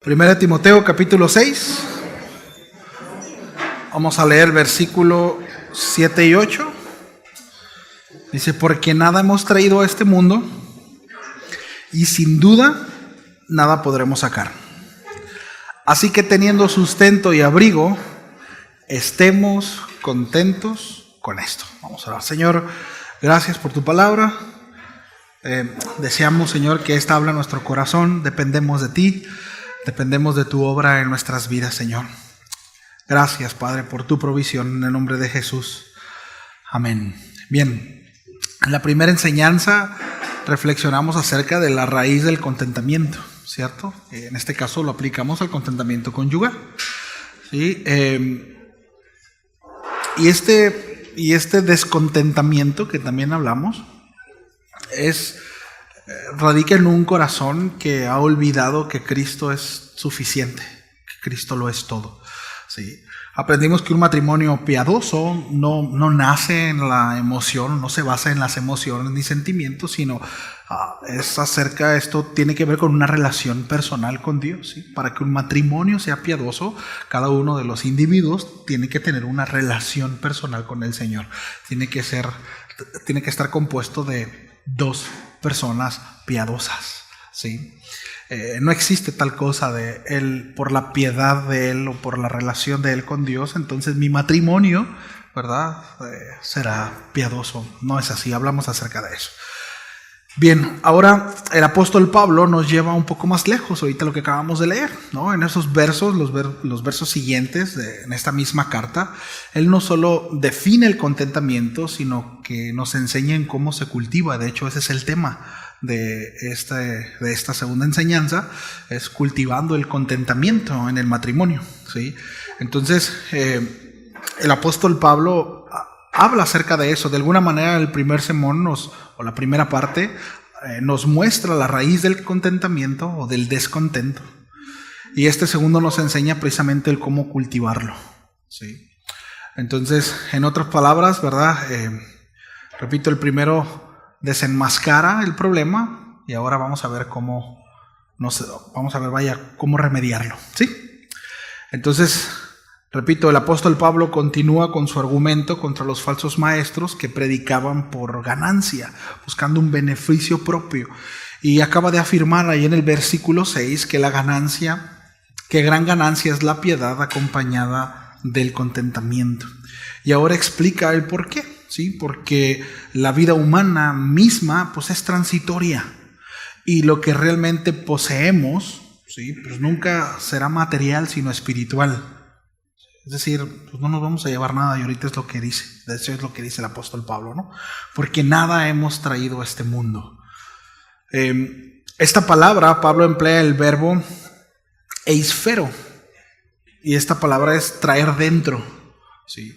Primera de Timoteo capítulo 6. Vamos a leer versículo 7 y 8. Dice, porque nada hemos traído a este mundo y sin duda nada podremos sacar. Así que teniendo sustento y abrigo, estemos contentos con esto. Vamos a orar. Señor, gracias por tu palabra. Deseamos, Señor, que esta habla en nuestro corazón. Dependemos de ti. Dependemos de tu obra en nuestras vidas, Señor. Gracias, Padre, por tu provisión en el nombre de Jesús. Amén. Bien, en la primera enseñanza reflexionamos acerca de la raíz del contentamiento, ¿cierto? En este caso lo aplicamos al contentamiento conyugal. ¿Sí? Y este descontentamiento que también hablamos radica en un corazón que ha olvidado que Cristo es suficiente, que Cristo lo es todo. ¿Sí? Aprendimos que un matrimonio piadoso no nace en la emoción, no se basa en las emociones ni sentimientos, sino esto tiene que ver con una relación personal con Dios. ¿Sí? Para que un matrimonio sea piadoso, cada uno de los individuos tiene que tener una relación personal con el Señor. Tiene que estar compuesto de dos personas piadosas. ¿Sí? No existe tal cosa de él por la piedad de él o por la relación de él con Dios, entonces mi matrimonio, ¿verdad? Será piadoso. No es así, hablamos acerca de eso. Bien, ahora el apóstol Pablo nos lleva un poco más lejos, ahorita lo que acabamos de leer, ¿no? En esos versos, los versos siguientes, en esta misma carta, él no solo define el contentamiento, sino que nos enseña en cómo se cultiva. De hecho, ese es el tema de esta segunda enseñanza, es cultivando el contentamiento en el matrimonio. ¿Sí? Entonces, el apóstol Pablo habla acerca de eso. De alguna manera, el primer sermón o la primera parte nos muestra la raíz del contentamiento o del descontento. Y este segundo nos enseña precisamente el cómo cultivarlo. ¿Sí? Entonces, en otras palabras, ¿verdad? Repito, el primero desenmascara el problema y ahora vamos a ver cómo remediarlo. ¿Sí? Entonces, repito, el apóstol Pablo continúa con su argumento contra los falsos maestros que predicaban por ganancia, buscando un beneficio propio. Y acaba de afirmar ahí en el versículo 6 que gran ganancia es la piedad acompañada del contentamiento. Y ahora explica el por qué. ¿Sí? Porque la vida humana misma pues es transitoria y lo que realmente poseemos, ¿sí? Pues nunca será material sino espiritual. Es decir, pues no nos vamos a llevar nada, y ahorita es lo que dice. De hecho es lo que dice el apóstol Pablo, ¿no? Porque nada hemos traído a este mundo. Esta palabra, Pablo emplea el verbo eisfero, y esta palabra es traer dentro. ¿Sí?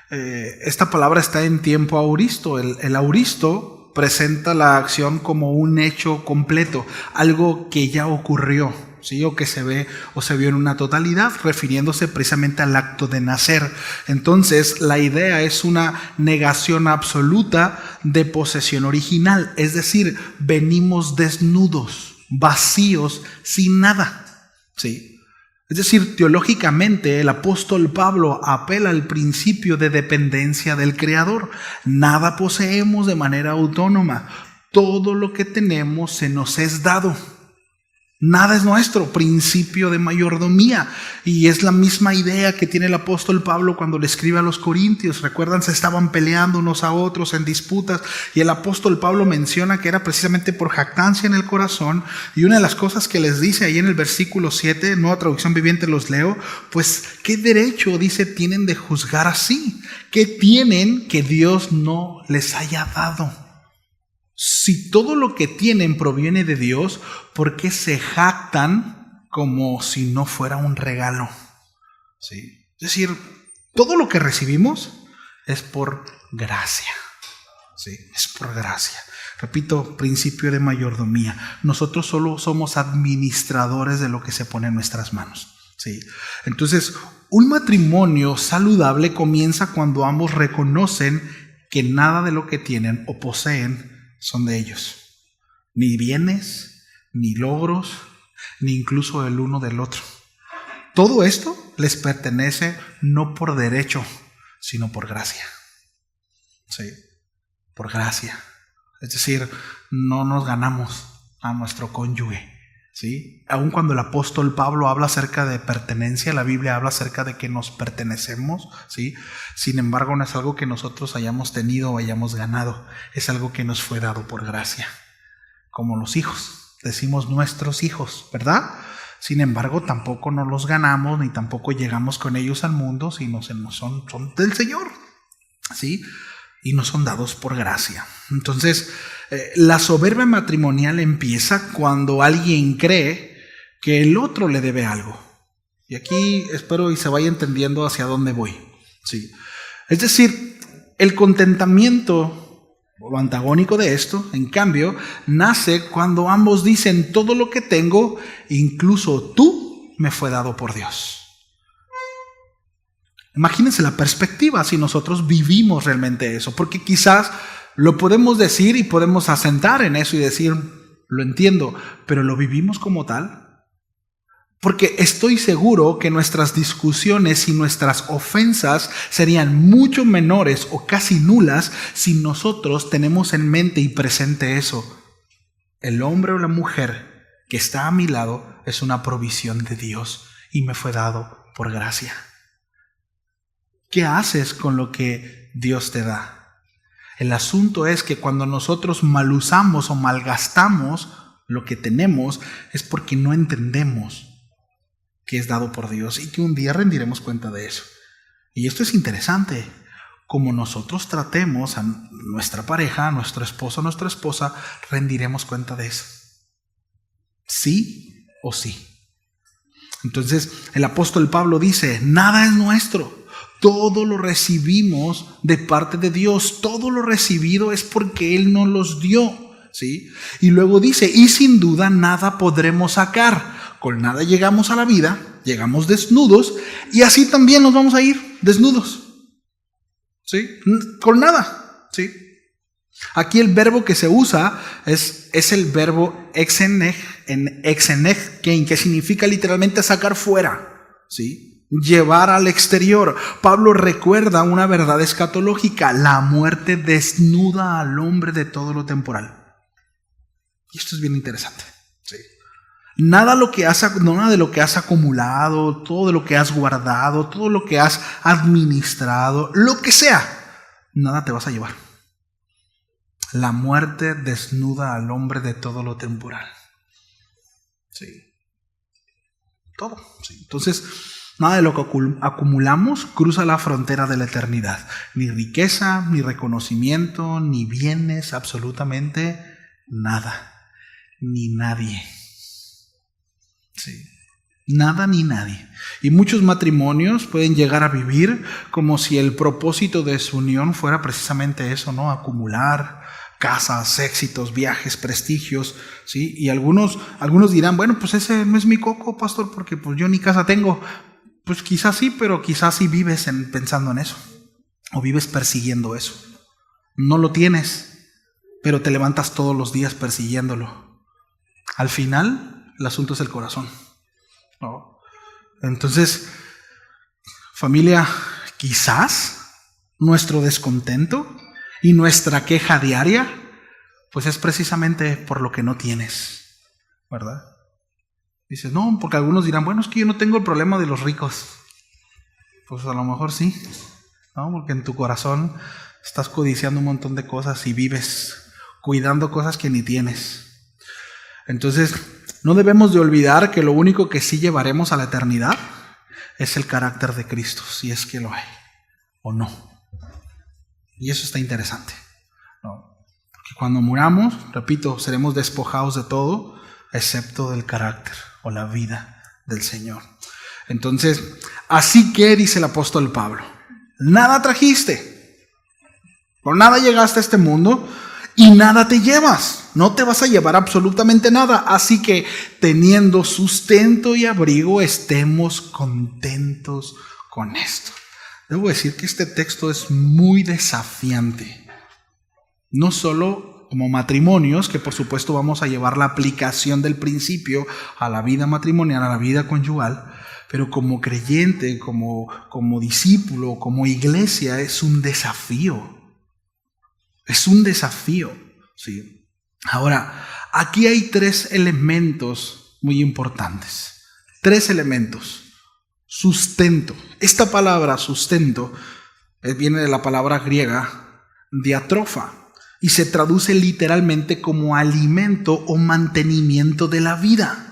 Esta palabra está en tiempo auristo. El auristo presenta la acción como un hecho completo, algo que ya ocurrió, ¿sí? O que se vio en una totalidad, refiriéndose precisamente al acto de nacer. Entonces, la idea es una negación absoluta de posesión original, es decir, venimos desnudos, vacíos, sin nada, ¿sí? Es decir, teológicamente el apóstol Pablo apela al principio de dependencia del Creador. Nada poseemos de manera autónoma. Todo lo que tenemos se nos es dado. Nada es nuestro, principio de mayordomía. Y es la misma idea que tiene el apóstol Pablo cuando le escribe a los Corintios. Recuerdan, se estaban peleando unos a otros en disputas. Y el apóstol Pablo menciona que era precisamente por jactancia en el corazón. Y una de las cosas que les dice ahí en el versículo 7, Nueva Traducción Viviente los leo, pues ¿qué derecho, dice, tienen de juzgar así? ¿Qué tienen que Dios no les haya dado? Si todo lo que tienen proviene de Dios, ¿por qué se jactan como si no fuera un regalo? ¿Sí? Es decir, todo lo que recibimos es por gracia. ¿Sí? Es por gracia. Repito, principio de mayordomía. Nosotros solo somos administradores de lo que se pone en nuestras manos. ¿Sí? Entonces, un matrimonio saludable comienza cuando ambos reconocen que nada de lo que tienen o poseen son de ellos. Ni bienes, ni logros, ni incluso el uno del otro. Todo esto les pertenece no por derecho, sino por gracia. Sí, por gracia. Es decir, no nos ganamos a nuestro cónyuge. ¿Sí? Aun cuando el apóstol Pablo habla acerca de pertenencia, la Biblia habla acerca de que nos pertenecemos, ¿sí? Sin embargo, no es algo que nosotros hayamos tenido o hayamos ganado, es algo que nos fue dado por gracia, como los hijos, decimos nuestros hijos, ¿verdad? Sin embargo, tampoco nos los ganamos ni tampoco llegamos con ellos al mundo, sino son del Señor, ¿sí? Y nos son dados por gracia. Entonces, la soberbia matrimonial empieza cuando alguien cree que el otro le debe algo. Y aquí espero y se vaya entendiendo hacia dónde voy. ¿Sí? Es decir, el contentamiento o lo antagónico de esto, en cambio, nace cuando ambos dicen: todo lo que tengo, incluso tú, me fue dado por Dios. Imagínense la perspectiva si nosotros vivimos realmente eso, porque quizás lo podemos decir y podemos asentar en eso y decir, lo entiendo, pero ¿lo vivimos como tal? Porque estoy seguro que nuestras discusiones y nuestras ofensas serían mucho menores o casi nulas si nosotros tenemos en mente y presente eso. El hombre o la mujer que está a mi lado es una provisión de Dios y me fue dado por gracia. ¿Qué haces con lo que Dios te da? El asunto es que cuando nosotros malusamos o malgastamos lo que tenemos es porque no entendemos que es dado por Dios y que un día rendiremos cuenta de eso. Y esto es interesante. Como nosotros tratemos a nuestra pareja, a nuestro esposo, a nuestra esposa, rendiremos cuenta de eso. Sí o sí. Entonces el apóstol Pablo dice: nada es nuestro. Todo lo recibimos de parte de Dios. Todo lo recibido es porque Él nos los dio, ¿sí? Y luego dice: y sin duda nada podremos sacar. Con nada llegamos a la vida, llegamos desnudos, y así también nos vamos a ir desnudos, ¿sí? Con nada, ¿sí? Aquí el verbo que se usa es el verbo exeneg, que significa literalmente sacar fuera, ¿sí? Llevar al exterior. Pablo recuerda una verdad escatológica: la muerte desnuda al hombre de todo lo temporal. Y esto es bien interesante. ¿Sí? Nada de lo que has acumulado, todo de lo que has guardado, todo lo que has administrado, lo que sea, nada te vas a llevar. La muerte desnuda al hombre de todo lo temporal. Sí. Todo. Sí. Entonces, nada de lo que acumulamos cruza la frontera de la eternidad. Ni riqueza, ni reconocimiento, ni bienes, absolutamente nada. Ni nadie. Sí. Nada ni nadie. Y muchos matrimonios pueden llegar a vivir como si el propósito de su unión fuera precisamente eso, ¿no? Acumular casas, éxitos, viajes, prestigios, ¿sí? Y algunos dirán: bueno, pues ese no es mi coco, pastor, porque pues yo ni casa tengo. Pues quizás sí, pero quizás sí vives pensando en eso. O vives persiguiendo eso. No lo tienes, pero te levantas todos los días persiguiéndolo. Al final, el asunto es el corazón, ¿no? Entonces, familia, quizás nuestro descontento y nuestra queja diaria, pues es precisamente por lo que no tienes, ¿verdad? Dices: no, porque algunos dirán: bueno, es que yo no tengo el problema de los ricos. Pues a lo mejor sí, ¿no? Porque en tu corazón estás codiciando un montón de cosas y vives cuidando cosas que ni tienes. Entonces, no debemos de olvidar que lo único que sí llevaremos a la eternidad es el carácter de Cristo, si es que lo hay o no. Y eso está interesante, ¿no? Porque cuando muramos, repito, seremos despojados de todo excepto del carácter o la vida del Señor. Entonces, así que dice el apóstol Pablo: nada trajiste, por nada llegaste a este mundo y nada te llevas. No te vas a llevar absolutamente nada. Así que, teniendo sustento y abrigo, estemos contentos con esto. Debo decir que este texto es muy desafiante. No solo como matrimonios, que por supuesto vamos a llevar la aplicación del principio a la vida matrimonial, a la vida conyugal, pero como creyente, como discípulo, como iglesia, es un desafío. Es un desafío, ¿sí? Ahora, aquí hay 3 elementos muy importantes. 3 elementos. Sustento. Esta palabra sustento viene de la palabra griega diatrofa y se traduce literalmente como alimento o mantenimiento de la vida.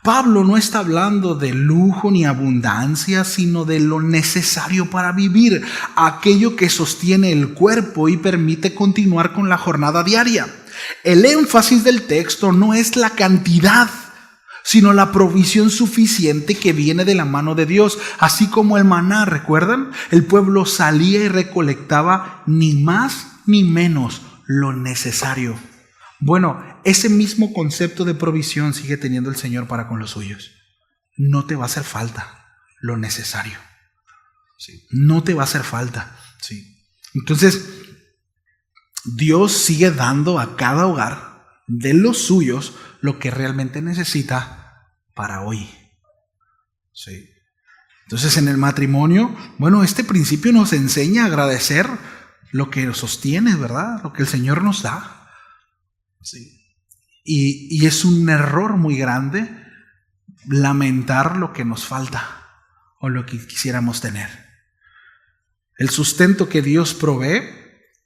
Pablo no está hablando de lujo ni abundancia, sino de lo necesario para vivir, aquello que sostiene el cuerpo y permite continuar con la jornada diaria. El énfasis del texto no es la cantidad, sino la provisión suficiente que viene de la mano de Dios, así como el maná, ¿recuerdan? El pueblo salía y recolectaba ni más ni menos lo necesario. Bueno, ese mismo concepto de provisión sigue teniendo el Señor para con los suyos. No te va a hacer falta lo necesario. Sí. No te va a hacer falta. Sí. Entonces, Dios sigue dando a cada hogar de los suyos lo que realmente necesita para hoy. Sí. Entonces, en el matrimonio, bueno, este principio nos enseña a agradecer lo que nos sostiene, ¿verdad? Lo que el Señor nos da. Sí. Y es un error muy grande lamentar lo que nos falta o lo que quisiéramos tener. El sustento que Dios provee,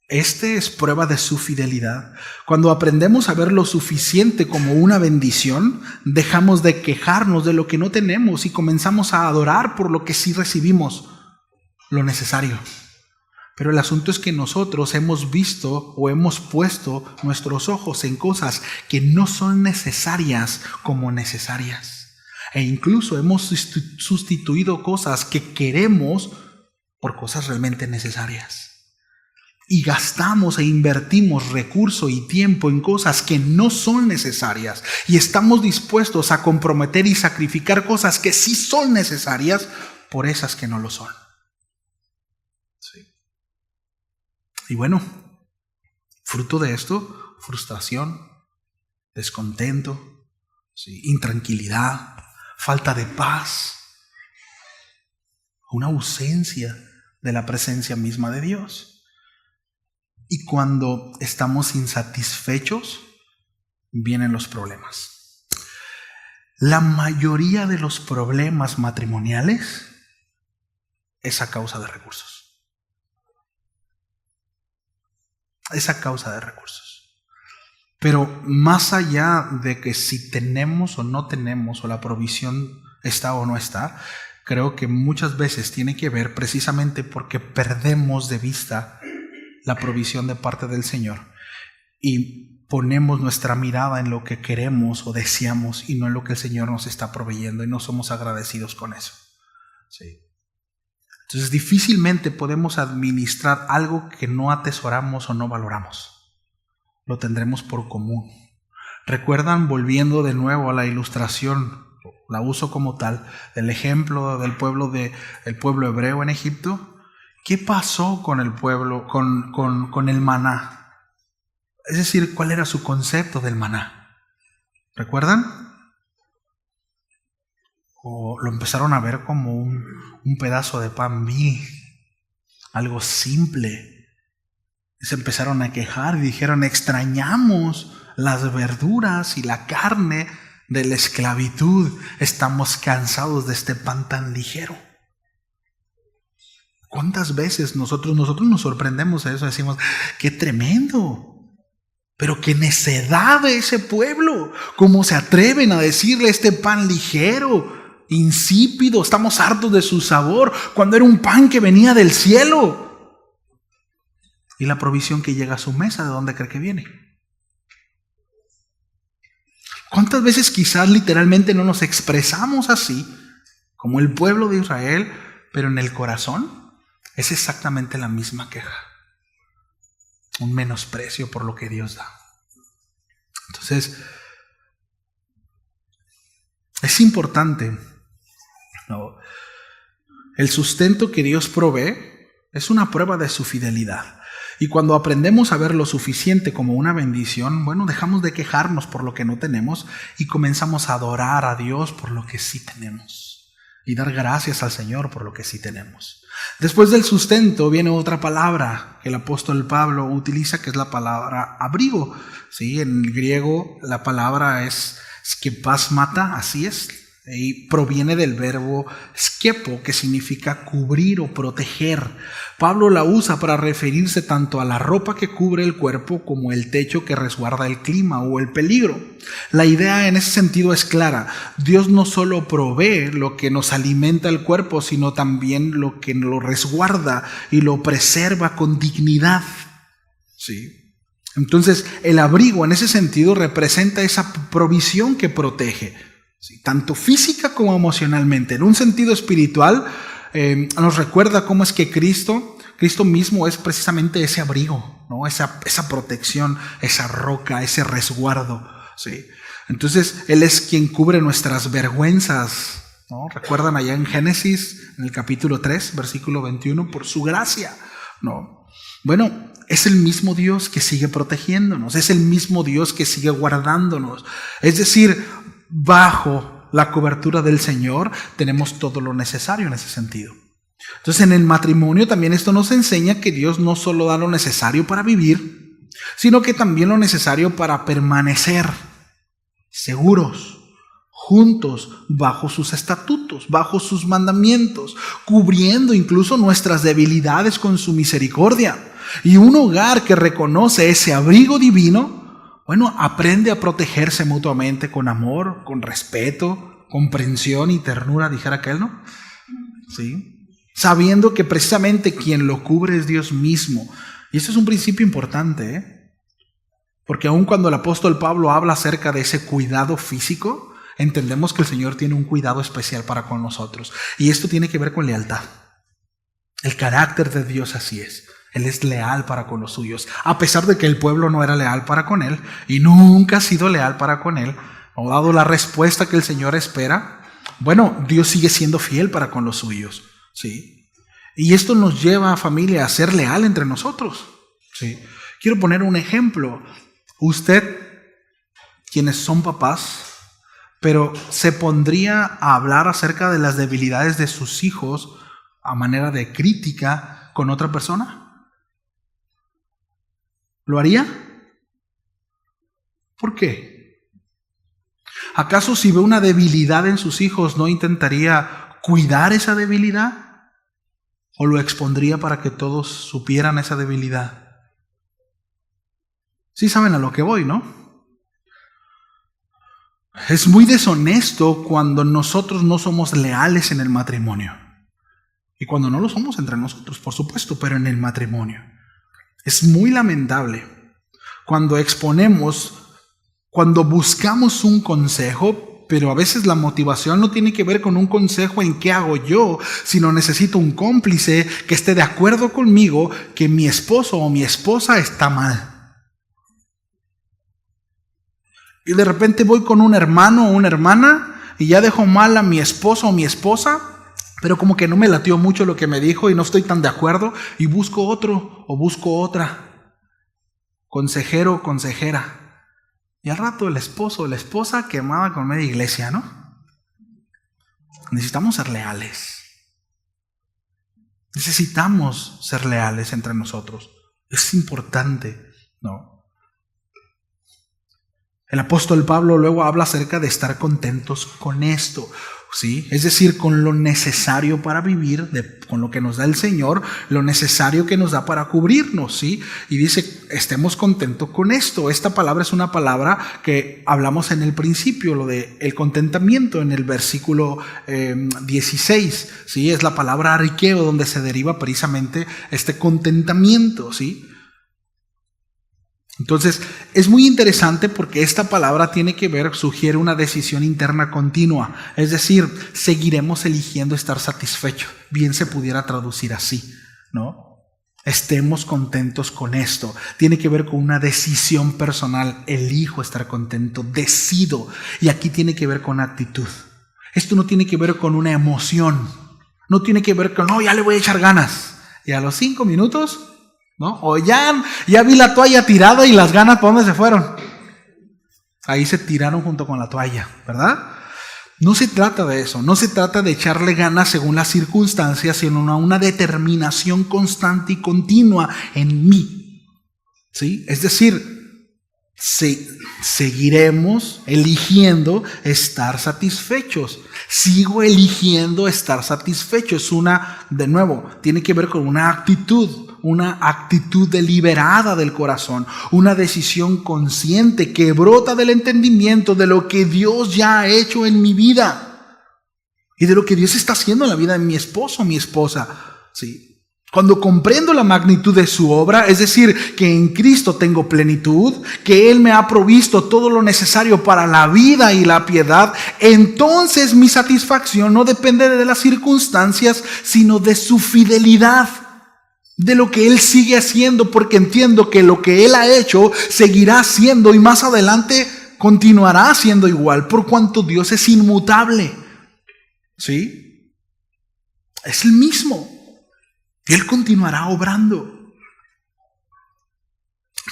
es prueba de su fidelidad. Cuando aprendemos a ver lo suficiente como una bendición, dejamos de quejarnos de lo que no tenemos y comenzamos a adorar por lo que sí recibimos, lo necesario. Pero el asunto es que nosotros hemos visto o hemos puesto nuestros ojos en cosas que no son necesarias como necesarias. E incluso hemos sustituido cosas que queremos por cosas realmente necesarias. Y gastamos e invertimos recurso y tiempo en cosas que no son necesarias. Y estamos dispuestos a comprometer y sacrificar cosas que sí son necesarias por esas que no lo son. Sí. Y bueno, fruto de esto, frustración, descontento, ¿sí? Intranquilidad, falta de paz, una ausencia de la presencia misma de Dios. Y cuando estamos insatisfechos, vienen los problemas. La mayoría de los problemas matrimoniales es a causa de recursos. Es a causa de recursos. Pero más allá de que si tenemos o no tenemos, o la provisión está o no está, creo que muchas veces tiene que ver precisamente porque perdemos de vista la provisión de parte del Señor y ponemos nuestra mirada en lo que queremos o deseamos y no en lo que el Señor nos está proveyendo, y no somos agradecidos con eso. Sí. Entonces difícilmente podemos administrar algo que no atesoramos o no valoramos. Lo tendremos por común. ¿Recuerdan, volviendo de nuevo a la ilustración, la uso como tal, del ejemplo del pueblo hebreo en Egipto? ¿Qué pasó con el pueblo, con el maná? Es decir, ¿cuál era su concepto del maná? ¿Recuerdan? O lo empezaron a ver como un pedazo de pan vil, algo simple. Y se empezaron a quejar y dijeron: extrañamos las verduras y la carne de la esclavitud. Estamos cansados de este pan tan ligero. ¿Cuántas veces nosotros nos sorprendemos de eso? Decimos: ¡qué tremendo! Pero qué necedad de ese pueblo. ¿Cómo se atreven a decirle este pan ligero, insípido? Estamos hartos de su sabor, cuando era un pan que venía del cielo. Y la provisión que llega a su mesa, ¿de dónde cree que viene? ¿Cuántas veces quizás literalmente no nos expresamos así, como el pueblo de Israel, pero en el corazón es exactamente la misma queja? Un menosprecio por lo que Dios da. Entonces, es importante, ¿no? El sustento que Dios provee es una prueba de su fidelidad. Y cuando aprendemos a ver lo suficiente como una bendición, bueno, dejamos de quejarnos por lo que no tenemos y comenzamos a adorar a Dios por lo que sí tenemos y dar gracias al Señor por lo que sí tenemos. Después del sustento viene otra palabra que el apóstol Pablo utiliza, que es la palabra abrigo. ¿Sí? En el griego la palabra es skepasmata, así es, y proviene del verbo skepo, que significa cubrir o proteger. Pablo la usa para referirse tanto a la ropa que cubre el cuerpo como el techo que resguarda el clima o el peligro. La idea en ese sentido es clara. Dios no solo provee lo que nos alimenta el cuerpo, sino también lo que lo resguarda y lo preserva con dignidad. ¿Sí? Entonces, el abrigo en ese sentido representa esa provisión que protege, ¿sí? Tanto física como emocionalmente. En un sentido espiritual, nos recuerda cómo es que Cristo mismo es precisamente ese abrigo, ¿no? Esa protección, esa roca, ese resguardo, ¿sí? Entonces, Él es quien cubre nuestras vergüenzas, ¿no? ¿Recuerdan allá en Génesis, en el capítulo 3, versículo 21? Por su gracia, ¿no? Bueno, es el mismo Dios que sigue protegiéndonos, es el mismo Dios que sigue guardándonos. Es decir, bajo la cobertura del Señor tenemos todo lo necesario en ese sentido. Entonces, en el matrimonio también esto nos enseña que Dios no solo da lo necesario para vivir, sino que también lo necesario para permanecer seguros, juntos, bajo sus estatutos, bajo sus mandamientos, cubriendo incluso nuestras debilidades con su misericordia. Y un hogar que reconoce ese abrigo divino, bueno, aprende a protegerse mutuamente con amor, con respeto, comprensión y ternura, dijera aquel, ¿no? Sí. Sabiendo que precisamente quien lo cubre es Dios mismo. Y eso es un principio importante, ¿eh? Porque aun cuando el apóstol Pablo habla acerca de ese cuidado físico, entendemos que el Señor tiene un cuidado especial para con nosotros. Y esto tiene que ver con lealtad. El carácter de Dios así es. Él es leal para con los suyos. A pesar de que el pueblo no era leal para con Él y nunca ha sido leal para con Él, o dado la respuesta que el Señor espera, bueno, Dios sigue siendo fiel para con los suyos. ¿Sí? Y esto nos lleva, familia, a ser leal entre nosotros. ¿Sí? Quiero poner un ejemplo. Usted, quienes son papás, pero ¿se pondría a hablar acerca de las debilidades de sus hijos a manera de crítica con otra persona? ¿Lo haría? ¿Por qué? ¿Acaso si ve una debilidad en sus hijos no intentaría cuidar esa debilidad? ¿O lo expondría para que todos supieran esa debilidad? Sí saben a lo que voy, ¿no? Es muy deshonesto cuando nosotros no somos leales en el matrimonio. Y cuando no lo somos entre nosotros, por supuesto, pero en el matrimonio. Es muy lamentable cuando cuando buscamos un consejo, pero a veces la motivación no tiene que ver con un consejo en qué hago yo, sino necesito un cómplice que esté de acuerdo conmigo que mi esposo o mi esposa está mal. Y de repente voy con un hermano o una hermana y ya dejo mal a mi esposo o mi esposa, pero como que no me latió mucho lo que me dijo y no estoy tan de acuerdo y busco otro o busco otra, consejero o consejera. Y al rato el esposo o la esposa quemada con media iglesia, ¿no? Necesitamos ser leales. Necesitamos ser leales entre nosotros. Es importante, ¿no? El apóstol Pablo luego habla acerca de estar contentos con esto, ¿sí? Es decir, con lo necesario para vivir, con lo que nos da el Señor, lo necesario que nos da para cubrirnos, ¿sí? Y dice, estemos contentos con esto. Esta palabra es una palabra que hablamos en el principio, lo de el contentamiento en el versículo 16, ¿sí? Es la palabra ariqueo donde se deriva precisamente este contentamiento, ¿sí? Entonces, es muy interesante porque esta palabra sugiere una decisión interna continua. Es decir, seguiremos eligiendo estar satisfechos. Bien se pudiera traducir así, ¿no? Estemos contentos con esto. Tiene que ver con una decisión personal. Elijo estar contento, decido. Y aquí tiene que ver con actitud. Esto no tiene que ver con una emoción. No tiene que ver con, no, ya le voy a echar ganas. Y a los 5 minutos ¿no? O ya vi la toalla tirada y las ganas, ¿para dónde se fueron? Ahí se tiraron junto con la toalla, ¿verdad? No se trata de eso, no se trata de echarle ganas según las circunstancias, sino una determinación constante y continua en mí. ¿Sí? Es decir, seguiremos eligiendo estar satisfechos. Sigo eligiendo estar satisfecho. De nuevo, tiene que ver con una actitud deliberada del corazón, una decisión consciente que brota del entendimiento de lo que Dios ya ha hecho en mi vida y de lo que Dios está haciendo en la vida de mi esposo, mi esposa. ¿Sí? Cuando comprendo la magnitud de su obra, es decir, que en Cristo tengo plenitud, que Él me ha provisto todo lo necesario para la vida y la piedad, entonces mi satisfacción no depende de las circunstancias, sino de su fidelidad, de lo que Él sigue haciendo, porque entiendo que lo que Él ha hecho seguirá haciendo y más adelante continuará siendo igual, por cuanto Dios es inmutable. ¿Sí? Es el mismo. Y Él continuará obrando.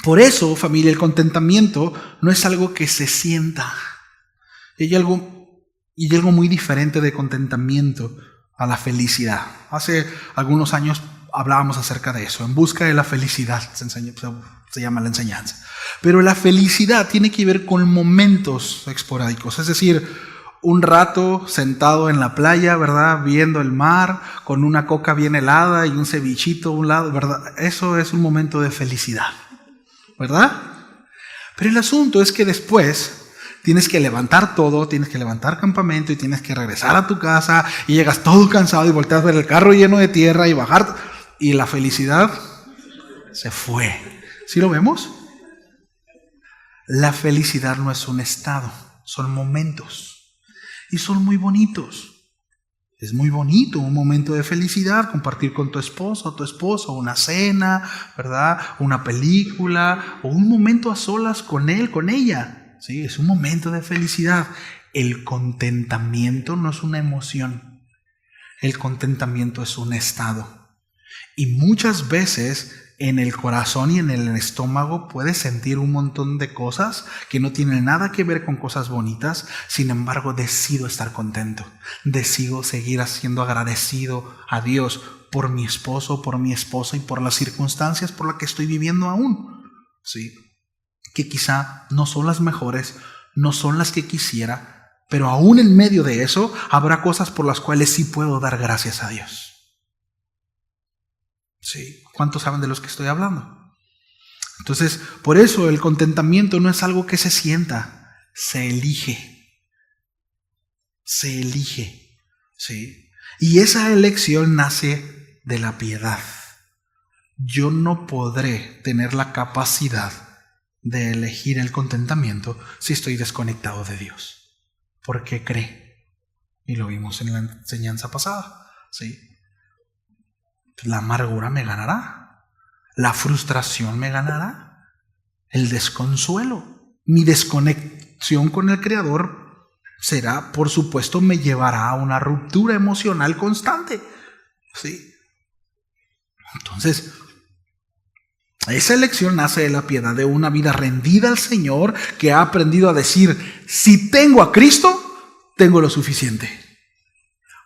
Por eso, familia, el contentamiento no es algo que se sienta. Y hay algo muy diferente de contentamiento a la felicidad. Hace algunos años hablábamos acerca de eso. En busca de la felicidad se llama la enseñanza. Pero la felicidad tiene que ver con momentos esporádicos. Es decir, un rato sentado en la playa, ¿verdad? Viendo el mar, con una coca bien helada y un cevichito a un lado, ¿verdad? Eso es un momento de felicidad, ¿verdad? Pero el asunto es que después tienes que levantar todo, tienes que levantar campamento y tienes que regresar a tu casa y llegas todo cansado y volteas a ver el carro lleno de tierra y bajar y la felicidad se fue. ¿Sí lo vemos? La felicidad no es un estado, son momentos. Y son muy bonitos. Es muy bonito un momento de felicidad, compartir con tu esposo o tu esposo una cena, ¿verdad? Una película o un momento a solas con él, con ella. ¿Sí? Es un momento de felicidad. El contentamiento no es una emoción. El contentamiento es un estado. Y muchas veces en el corazón y en el estómago puedes sentir un montón de cosas que no tienen nada que ver con cosas bonitas. Sin embargo, decido estar contento. Decido seguir siendo agradecido a Dios por mi esposo, por mi esposa y por las circunstancias por las que estoy viviendo aún. ¿Sí? Que quizá no son las mejores, no son las que quisiera, pero aún en medio de eso habrá cosas por las cuales sí puedo dar gracias a Dios. Sí, ¿cuántos saben de los que estoy hablando? Entonces, por eso el contentamiento no es algo que se sienta, se elige. Se elige, ¿sí? Y esa elección nace de la piedad. Yo no podré tener la capacidad de elegir el contentamiento si estoy desconectado de Dios. ¿Por qué cree? Y lo vimos en la enseñanza pasada, ¿sí? La amargura me ganará, la frustración me ganará, el desconsuelo, mi desconexión con el Creador será, por supuesto, me llevará a una ruptura emocional constante. ¿Sí? Entonces, esa elección nace de la piedad, de una vida rendida al Señor que ha aprendido a decir, si tengo a Cristo, tengo lo suficiente.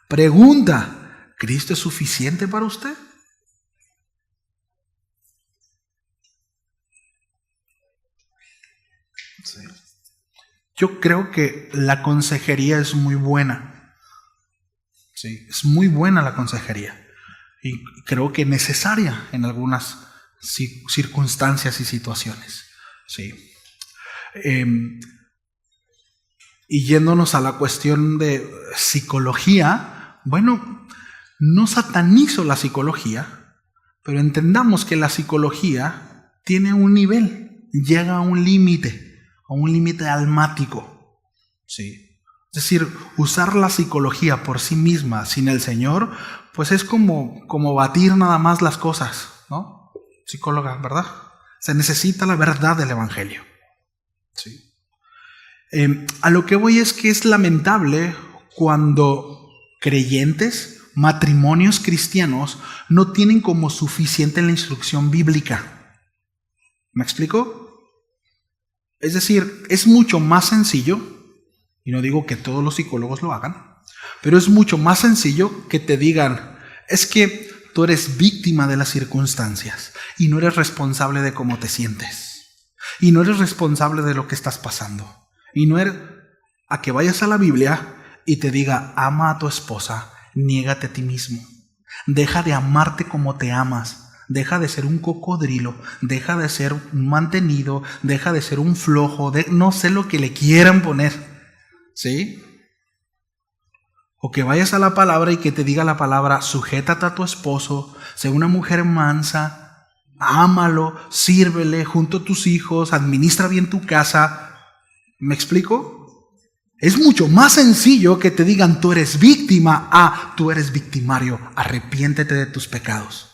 Pregunta, ¿Cristo es suficiente para usted? Sí. Yo creo que la consejería es muy buena. Sí, es muy buena la consejería. Y creo que necesaria en algunas circunstancias y situaciones. Sí. Y yéndonos a la cuestión de psicología, bueno, no satanizo la psicología, pero entendamos que la psicología tiene un nivel, llega a un límite almático. ¿Sí? Es decir, usar la psicología por sí misma, sin el Señor, pues es como batir nada más las cosas, ¿no? Psicóloga, ¿verdad? Se necesita la verdad del Evangelio. ¿Sí? A lo que voy es que es lamentable cuando creyentes matrimonios cristianos no tienen como suficiente la instrucción bíblica. ¿Me explico? Es decir, es mucho más sencillo, y no digo que todos los psicólogos lo hagan, pero es mucho más sencillo que te digan, es que tú eres víctima de las circunstancias y no eres responsable de cómo te sientes. Y no eres responsable de lo que estás pasando. Y no eres a que vayas a la Biblia y te diga, ama a tu esposa, niégate a ti mismo. Deja de amarte como te amas. Deja de ser un cocodrilo, deja de ser un mantenido, deja de ser un flojo, no sé lo que le quieran poner, ¿sí? O que vayas a la palabra y que te diga la palabra, sujétate a tu esposo, sé una mujer mansa, ámalo, sírvele junto a tus hijos, administra bien tu casa. ¿Me explico? Es mucho más sencillo que te digan tú eres víctima a tú eres victimario, arrepiéntete de tus pecados.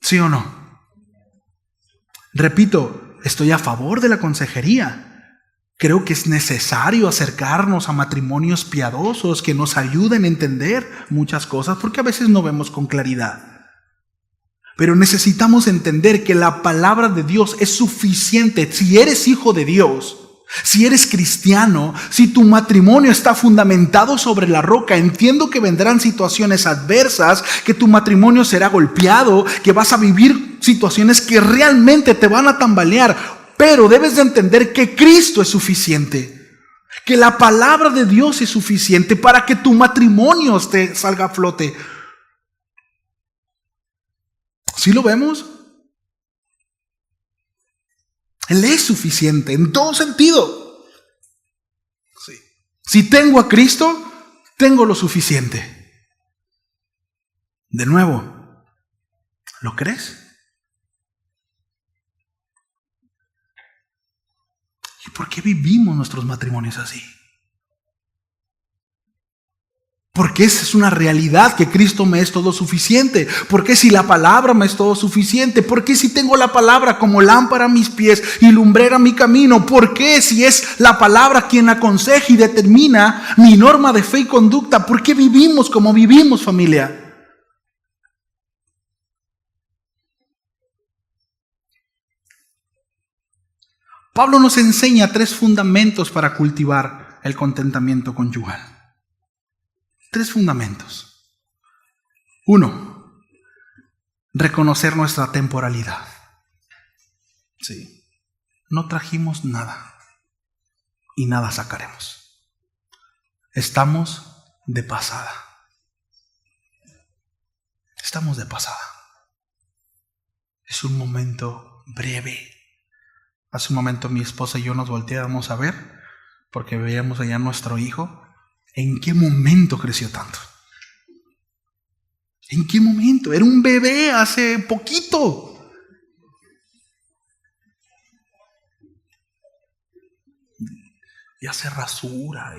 ¿Sí o no? Repito, estoy a favor de la consejería. Creo que es necesario acercarnos a matrimonios piadosos que nos ayuden a entender muchas cosas, porque a veces no vemos con claridad. Pero necesitamos entender que la palabra de Dios es suficiente. Si eres hijo de Dios, si eres cristiano, si tu matrimonio está fundamentado sobre la roca, entiendo que vendrán situaciones adversas, que tu matrimonio será golpeado, que vas a vivir situaciones que realmente te van a tambalear, pero debes de entender que Cristo es suficiente, que la palabra de Dios es suficiente para que tu matrimonio te salga a flote. ¿Sí lo vemos? Él es suficiente en todo sentido. Sí. Si tengo a Cristo, tengo lo suficiente. De nuevo, ¿lo crees? ¿Y por qué vivimos nuestros matrimonios así? Porque esa es una realidad, que Cristo me es todo suficiente. Porque si la palabra me es todo suficiente. Porque si tengo la palabra como lámpara a mis pies y lumbrera a mi camino. Porque si es la palabra quien aconseja y determina mi norma de fe y conducta. ¿Por qué vivimos como vivimos, familia? Pablo nos enseña 3 fundamentos para cultivar el contentamiento conyugal. 3 fundamentos. 1, reconocer nuestra temporalidad. Sí. No trajimos nada y nada sacaremos. Estamos de pasada. Estamos de pasada. Es un momento breve. Hace un momento mi esposa y yo nos volteábamos a ver porque veíamos allá a nuestro hijo. ¿En qué momento creció tanto? ¿En qué momento? Era un bebé hace poquito. Ya se rasura.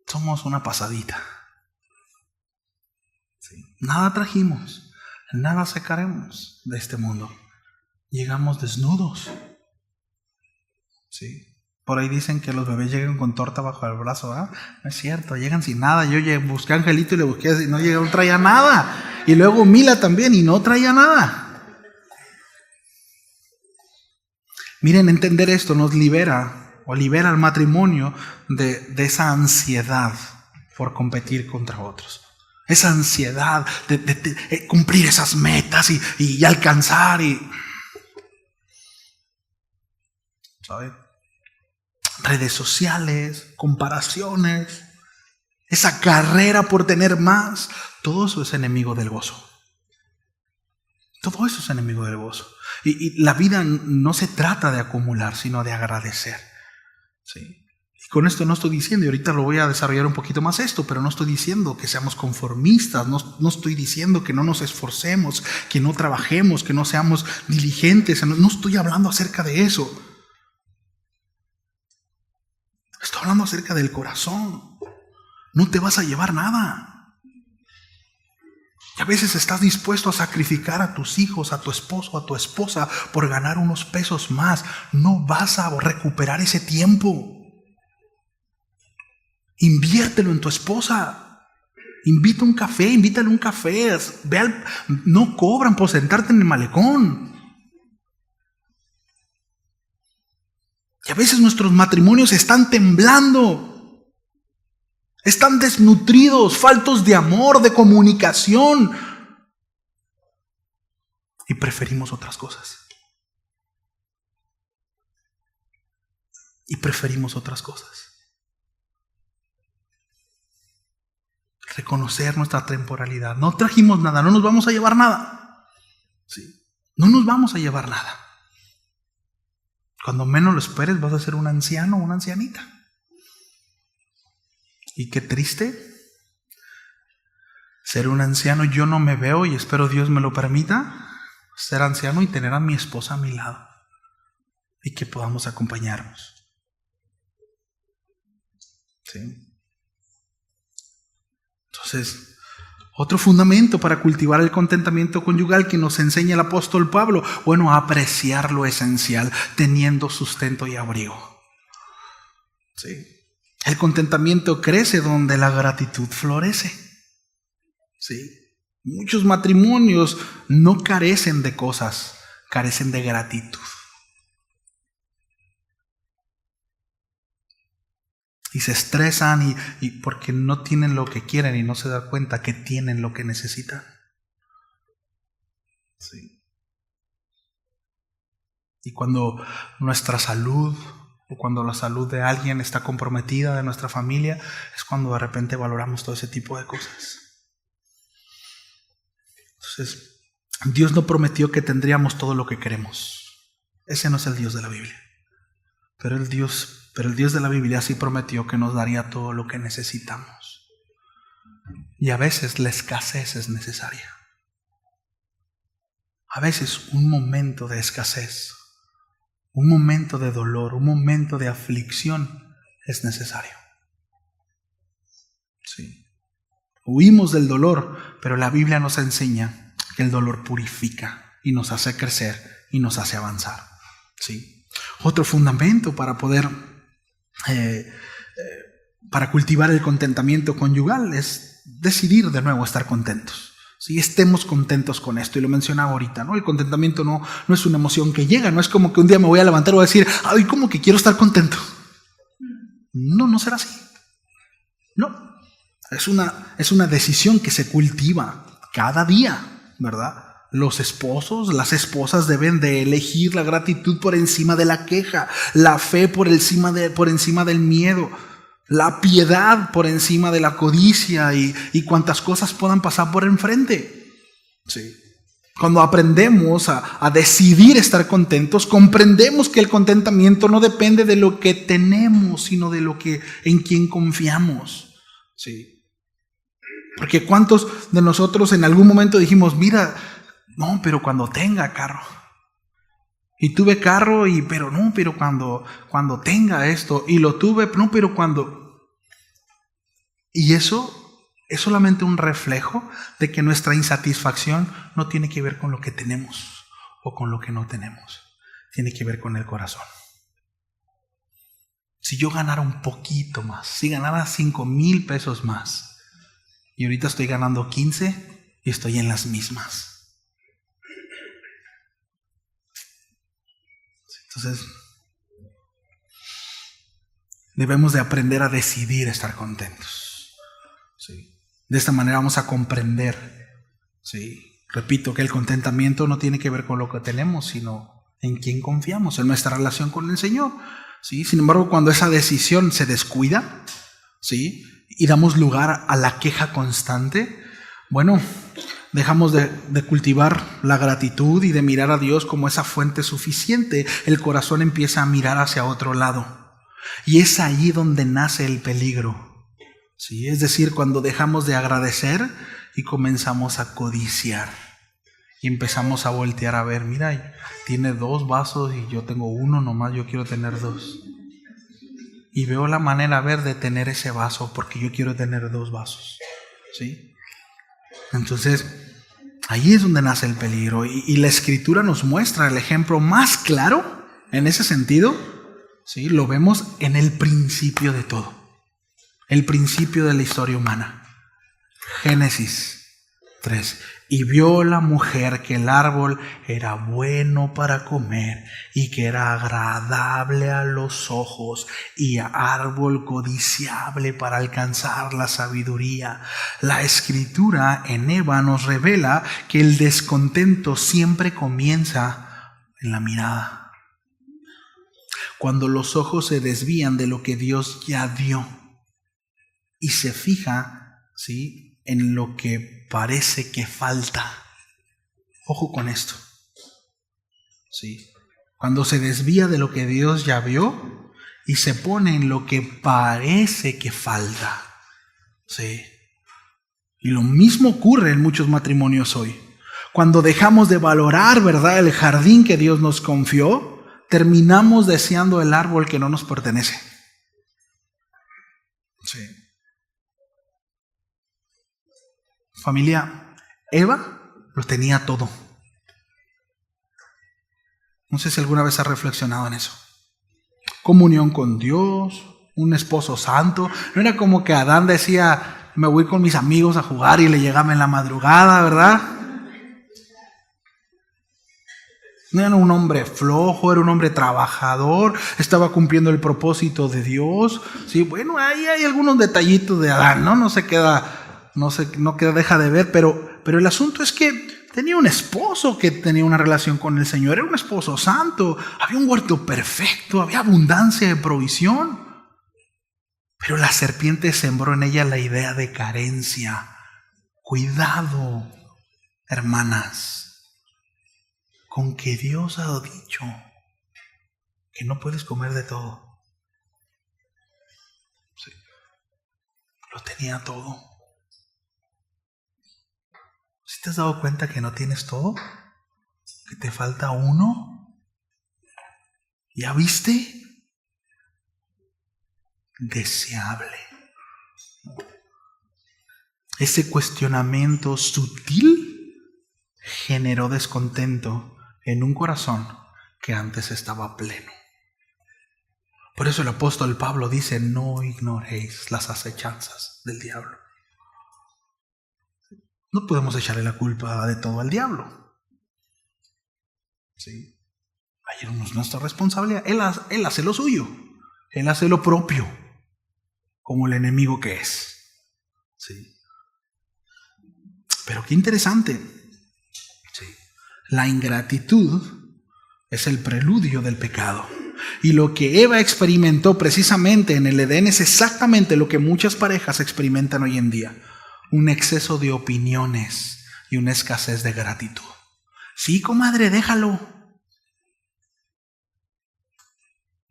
Somos una pasadita. Sí. Nada trajimos. Nada sacaremos de este mundo. Llegamos desnudos. Sí. Por ahí dicen que los bebés llegan con torta bajo el brazo, ¿ah? No es cierto, llegan sin nada. Yo busqué a Angelito y le busqué y no llegó, no traía nada. Y luego Mila también y no traía nada. Miren, entender esto nos libera o libera al matrimonio de esa ansiedad por competir contra otros. Esa ansiedad de cumplir esas metas y alcanzar ¿sabe? Redes sociales, comparaciones, esa carrera por tener más, todo eso es enemigo del gozo. Todo eso es enemigo del gozo. Y la vida no se trata de acumular, sino de agradecer. ¿Sí? Con esto no estoy diciendo, y ahorita lo voy a desarrollar un poquito más esto, pero no estoy diciendo que seamos conformistas, no estoy diciendo que no nos esforcemos, que no trabajemos, que no seamos diligentes, no estoy hablando acerca de eso. Estoy hablando acerca del corazón. No te vas a llevar nada. Y a veces estás dispuesto a sacrificar a tus hijos, a tu esposo, a tu esposa por ganar unos pesos más. No vas a recuperar ese tiempo. Inviértelo en tu esposa. Invítale un café. No cobran por sentarte en el malecón. Y a veces nuestros matrimonios están temblando. Están desnutridos, faltos de amor, de comunicación. Y preferimos otras cosas. Reconocer nuestra temporalidad. No trajimos nada, no nos vamos a llevar nada. Sí. No nos vamos a llevar nada. Cuando menos lo esperes vas a ser un anciano o una ancianita. Y qué triste ser un anciano. Yo no me veo, y espero Dios me lo permita, ser anciano y tener a mi esposa a mi lado y que podamos acompañarnos. ¿Sí? Entonces, otro fundamento para cultivar el contentamiento conyugal que nos enseña el apóstol Pablo, bueno, apreciar lo esencial, teniendo sustento y abrigo. ¿Sí? El contentamiento crece donde la gratitud florece. ¿Sí? Muchos matrimonios no carecen de cosas, carecen de gratitud. Y se estresan y porque no tienen lo que quieren y no se dan cuenta que tienen lo que necesitan. Sí. Y cuando nuestra salud o cuando la salud de alguien está comprometida, de nuestra familia, es cuando de repente valoramos todo ese tipo de cosas. Entonces, Dios no prometió que tendríamos todo lo que queremos. Ese no es el Dios de la Biblia. Pero el Dios de la Biblia sí prometió que nos daría todo lo que necesitamos. Y a veces la escasez es necesaria. A veces un momento de escasez, un momento de dolor, un momento de aflicción es necesario. Sí. Huimos del dolor, pero la Biblia nos enseña que el dolor purifica y nos hace crecer y nos hace avanzar. Sí. Otro fundamento para poder para cultivar el contentamiento conyugal es decidir de nuevo estar contentos. ¿Sí? Estemos contentos con esto, y lo mencionaba ahorita, ¿no? El contentamiento no es una emoción que llega, no es como que un día me voy a levantar y voy a decir, ay, como que quiero estar contento. No será así. No, es una decisión que se cultiva cada día, ¿verdad? Los esposos, las esposas deben de elegir la gratitud por encima de la queja, la fe por encima del miedo, la piedad por encima de la codicia y cuantas cosas puedan pasar por enfrente. Sí. Cuando aprendemos a decidir estar contentos, comprendemos que el contentamiento no depende de lo que tenemos, sino de en quien confiamos. Sí. Porque ¿cuántos de nosotros en algún momento dijimos, mira, no, pero cuando tenga carro? Y tuve carro, pero cuando tenga esto, y lo tuve, no, pero cuando... Y eso es solamente un reflejo de que nuestra insatisfacción no tiene que ver con lo que tenemos o con lo que no tenemos. Tiene que ver con el corazón. Si yo ganara un poquito más, si ganara 5,000 pesos más, y ahorita estoy ganando 15 y estoy en las mismas. Entonces, debemos de aprender a decidir estar contentos. ¿Sí? De esta manera vamos a comprender, ¿sí? Repito, que el contentamiento no tiene que ver con lo que tenemos, sino en quién confiamos, en nuestra relación con el Señor. ¿Sí? Sin embargo, cuando esa decisión se descuida, ¿sí? Y damos lugar a la queja constante, bueno, dejamos de cultivar la gratitud y de mirar a Dios como esa fuente suficiente. El corazón empieza a mirar hacia otro lado. Y es ahí donde nace el peligro. ¿Sí? Es decir, cuando dejamos de agradecer y comenzamos a codiciar. Y empezamos a voltear a ver, mira, tiene 2 vasos y yo tengo 1 nomás, yo quiero tener 2. Y veo la manera de tener ese vaso porque yo quiero tener 2 vasos. ¿Sí? Entonces, ahí es donde nace el peligro. Y la Escritura nos muestra el ejemplo más claro en ese sentido. ¿Sí? Lo vemos en el principio de todo. El principio de la historia humana. Génesis 3. Y vio la mujer que el árbol era bueno para comer y que era agradable a los ojos y árbol codiciable para alcanzar la sabiduría. La Escritura en Eva nos revela que el descontento siempre comienza en la mirada. Cuando los ojos se desvían de lo que Dios ya dio y se fija, ¿sí?, en lo que parece que falta. Ojo con esto. ¿Sí? Cuando se desvía de lo que Dios ya vio y se pone en lo que parece que falta. ¿Sí? Y lo mismo ocurre en muchos matrimonios hoy. Cuando dejamos de valorar, ¿verdad?, el jardín que Dios nos confió, terminamos deseando el árbol que no nos pertenece. Sí. Familia, Eva lo tenía todo. No sé si alguna vez has reflexionado en eso. Comunión con Dios, un esposo santo. No era como que Adán decía, me voy con mis amigos a jugar y le llegaba en la madrugada, ¿verdad? No era un hombre flojo, era un hombre trabajador, estaba cumpliendo el propósito de Dios. Sí, bueno, ahí hay algunos detallitos de Adán, ¿no? No deja de ver, pero el asunto es que tenía un esposo que tenía una relación con el Señor, era un esposo santo, había un huerto perfecto, había abundancia de provisión. Pero la serpiente sembró en ella la idea de carencia. Cuidado, hermanas, con que Dios ha dicho que no puedes comer de todo. Sí, lo tenía todo. ¿Sí te has dado cuenta que no tienes todo? ¿Que te falta uno? ¿Ya viste? Deseable. Ese cuestionamiento sutil generó descontento en un corazón que antes estaba pleno. Por eso el apóstol Pablo dice, no ignoréis las acechanzas del diablo. No podemos echarle la culpa de todo al diablo. ¿Sí? Ayer no es nuestra responsabilidad. Él hace lo suyo. Él hace lo propio. Como el enemigo que es. ¿Sí? Pero qué interesante. ¿Sí? La ingratitud es el preludio del pecado. Y lo que Eva experimentó precisamente en el Edén es exactamente lo que muchas parejas experimentan hoy en día. Un exceso de opiniones y una escasez de gratitud. Sí, comadre, déjalo.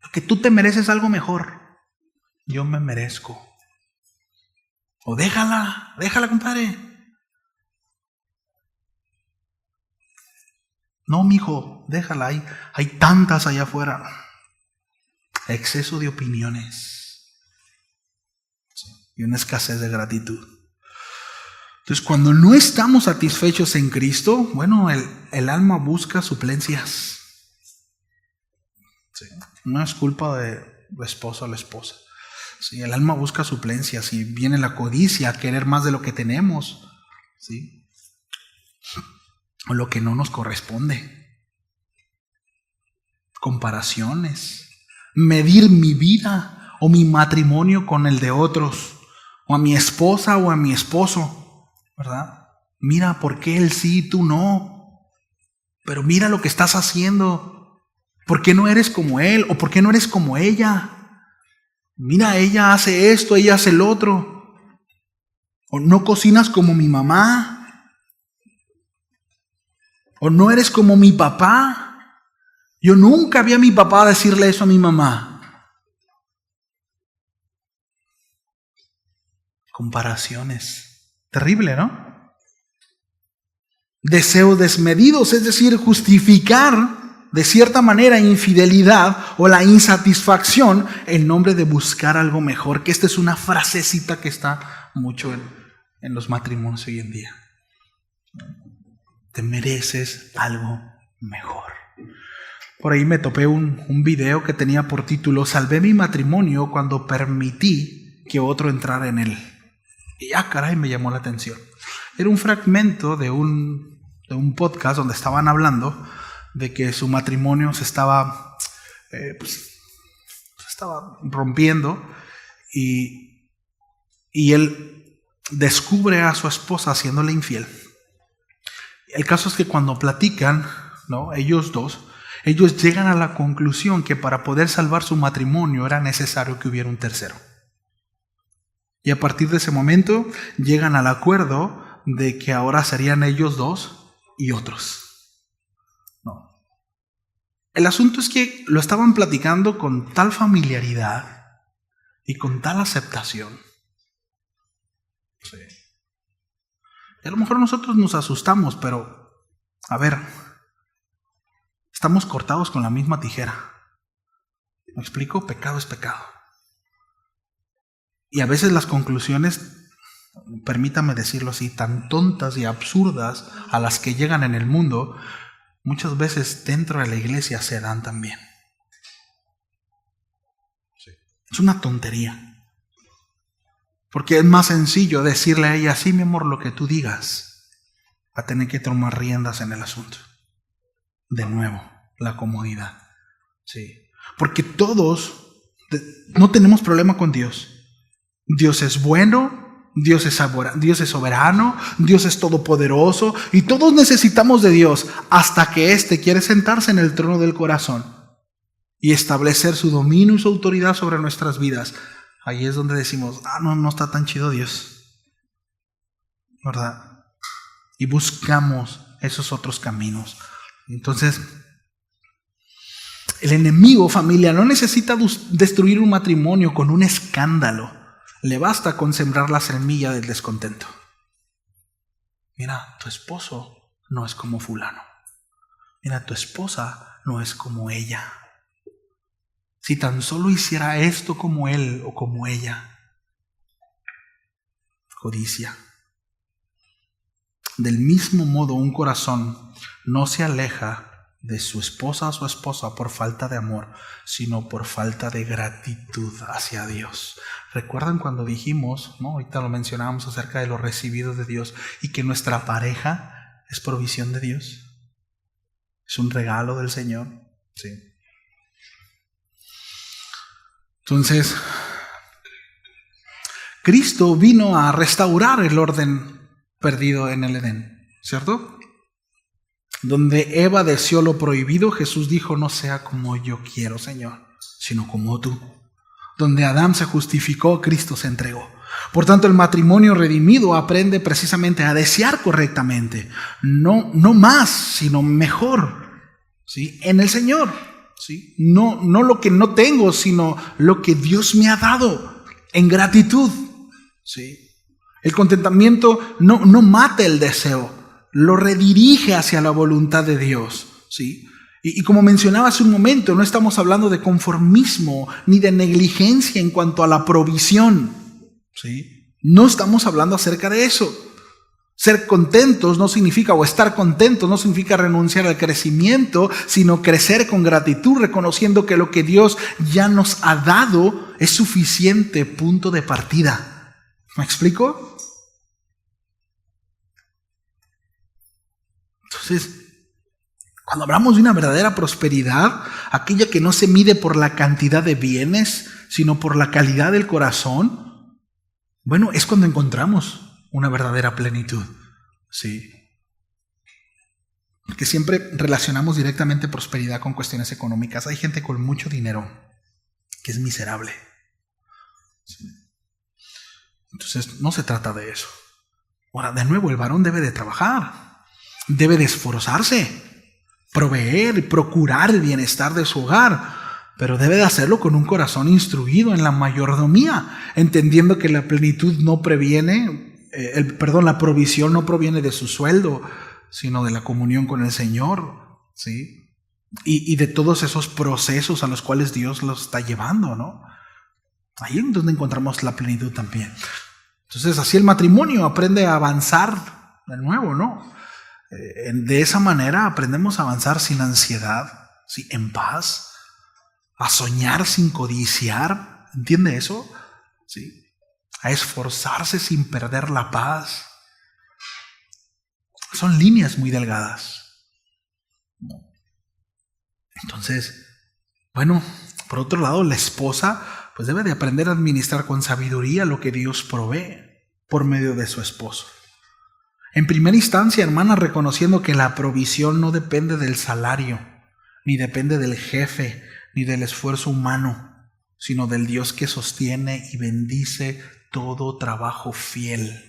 Porque tú te mereces algo mejor. Yo me merezco. O déjala, compadre. No, mijo, déjala. Hay tantas allá afuera. Exceso de opiniones y una escasez de gratitud. Entonces, cuando no estamos satisfechos en Cristo, bueno, el alma busca suplencias. Sí, no es culpa de la esposa o la esposa. Sí, el alma busca suplencias y viene la codicia a querer más de lo que tenemos. ¿Sí? O lo que no nos corresponde. Comparaciones. Medir mi vida o mi matrimonio con el de otros. O a mi esposa o a mi esposo. ¿Verdad? Mira, ¿por qué él sí y tú no? Pero mira lo que estás haciendo. ¿Por qué no eres como él? ¿O por qué no eres como ella? Mira, ella hace esto, ella hace el otro. ¿O no cocinas como mi mamá? ¿O no eres como mi papá? Yo nunca vi a mi papá decirle eso a mi mamá. Comparaciones. Terrible, ¿no? Deseos desmedidos, es decir, justificar de cierta manera infidelidad o la insatisfacción en nombre de buscar algo mejor, que esta es una frasecita que está mucho en los matrimonios hoy en día. Te mereces algo mejor. Por ahí me topé un video que tenía por título: Salvé mi matrimonio cuando permití que otro entrara en él. Y caray, me llamó la atención. Era un fragmento de un podcast donde estaban hablando de que su matrimonio se estaba rompiendo y él descubre a su esposa haciéndole infiel. El caso es que cuando platican, ¿no?, ellos llegan a la conclusión que para poder salvar su matrimonio era necesario que hubiera un tercero. Y a partir de ese momento llegan al acuerdo de que ahora serían ellos dos y otros. No. El asunto es que lo estaban platicando con tal familiaridad y con tal aceptación. Sí. Y a lo mejor nosotros nos asustamos, pero a ver, estamos cortados con la misma tijera. ¿Me explico? Pecado es pecado. Y a veces las conclusiones, permítame decirlo así, tan tontas y absurdas a las que llegan en el mundo, muchas veces dentro de la iglesia se dan también. Sí. Es una tontería. Porque es más sencillo decirle a ella: sí, mi amor, lo que tú digas, a tener que tomar riendas en el asunto. De nuevo, la comodidad. Sí. Porque todos no tenemos problema con Dios. Dios es bueno, Dios es soberano, Dios es todopoderoso y todos necesitamos de Dios hasta que éste quiere sentarse en el trono del corazón y establecer su dominio y su autoridad sobre nuestras vidas. Ahí es donde decimos: no está tan chido Dios, ¿verdad? Y buscamos esos otros caminos. Entonces, el enemigo, familia, no necesita destruir un matrimonio con un escándalo. Le basta con sembrar la semilla del descontento. Mira, tu esposo no es como fulano. Mira, tu esposa no es como ella. Si tan solo hiciera esto como él o como ella. Codicia. Del mismo modo, un corazón no se aleja de su esposa o su esposa por falta de amor, sino por falta de gratitud hacia Dios. ¿Recuerdan cuando dijimos, ¿no?, ahorita lo mencionábamos acerca de lo recibido de Dios y que nuestra pareja es provisión de Dios? Es un regalo del Señor. Sí. Entonces, Cristo vino a restaurar el orden perdido en el Edén, ¿cierto? Donde Eva deseó lo prohibido, Jesús dijo: no sea como yo quiero, Señor, sino como tú. Donde Adán se justificó, Cristo se entregó. Por tanto, el matrimonio redimido aprende precisamente a desear correctamente, no más, sino mejor, ¿sí?, en el Señor, ¿sí? No lo que no tengo, sino lo que Dios me ha dado en gratitud, ¿sí? El contentamiento no mata el deseo, lo redirige hacia la voluntad de Dios, ¿sí? Y como mencionaba hace un momento, no estamos hablando de conformismo ni de negligencia en cuanto a la provisión, ¿sí? No estamos hablando acerca de eso. Ser contentos no significa, o estar contentos no significa renunciar al crecimiento, sino crecer con gratitud, reconociendo que lo que Dios ya nos ha dado es suficiente punto de partida. ¿Me explico? Entonces, cuando hablamos de una verdadera prosperidad, aquella que no se mide por la cantidad de bienes, sino por la calidad del corazón, bueno, es cuando encontramos una verdadera plenitud, ¿sí? Porque siempre relacionamos directamente prosperidad con cuestiones económicas. Hay gente con mucho dinero que es miserable, ¿sí? Entonces, no se trata de eso. Ahora, de nuevo, el varón debe de trabajar. Debe de esforzarse, proveer y procurar el bienestar de su hogar, pero debe de hacerlo con un corazón instruido en la mayordomía, entendiendo que la plenitud no previene, la provisión no proviene de su sueldo, sino de la comunión con el Señor, ¿sí? Y de todos esos procesos a los cuales Dios los está llevando, ¿no? Ahí es donde encontramos la plenitud también. Entonces, así el matrimonio aprende a avanzar de nuevo, ¿no? De esa manera aprendemos a avanzar sin ansiedad, ¿sí? En paz, a soñar sin codiciar, ¿entiende eso? ¿Sí? A esforzarse sin perder la paz. Son líneas muy delgadas. Entonces, bueno, por otro lado, la esposa pues debe de aprender a administrar con sabiduría lo que Dios provee por medio de su esposo. En primera instancia, hermanas, reconociendo que la provisión no depende del salario, ni depende del jefe, ni del esfuerzo humano, sino del Dios que sostiene y bendice todo trabajo fiel.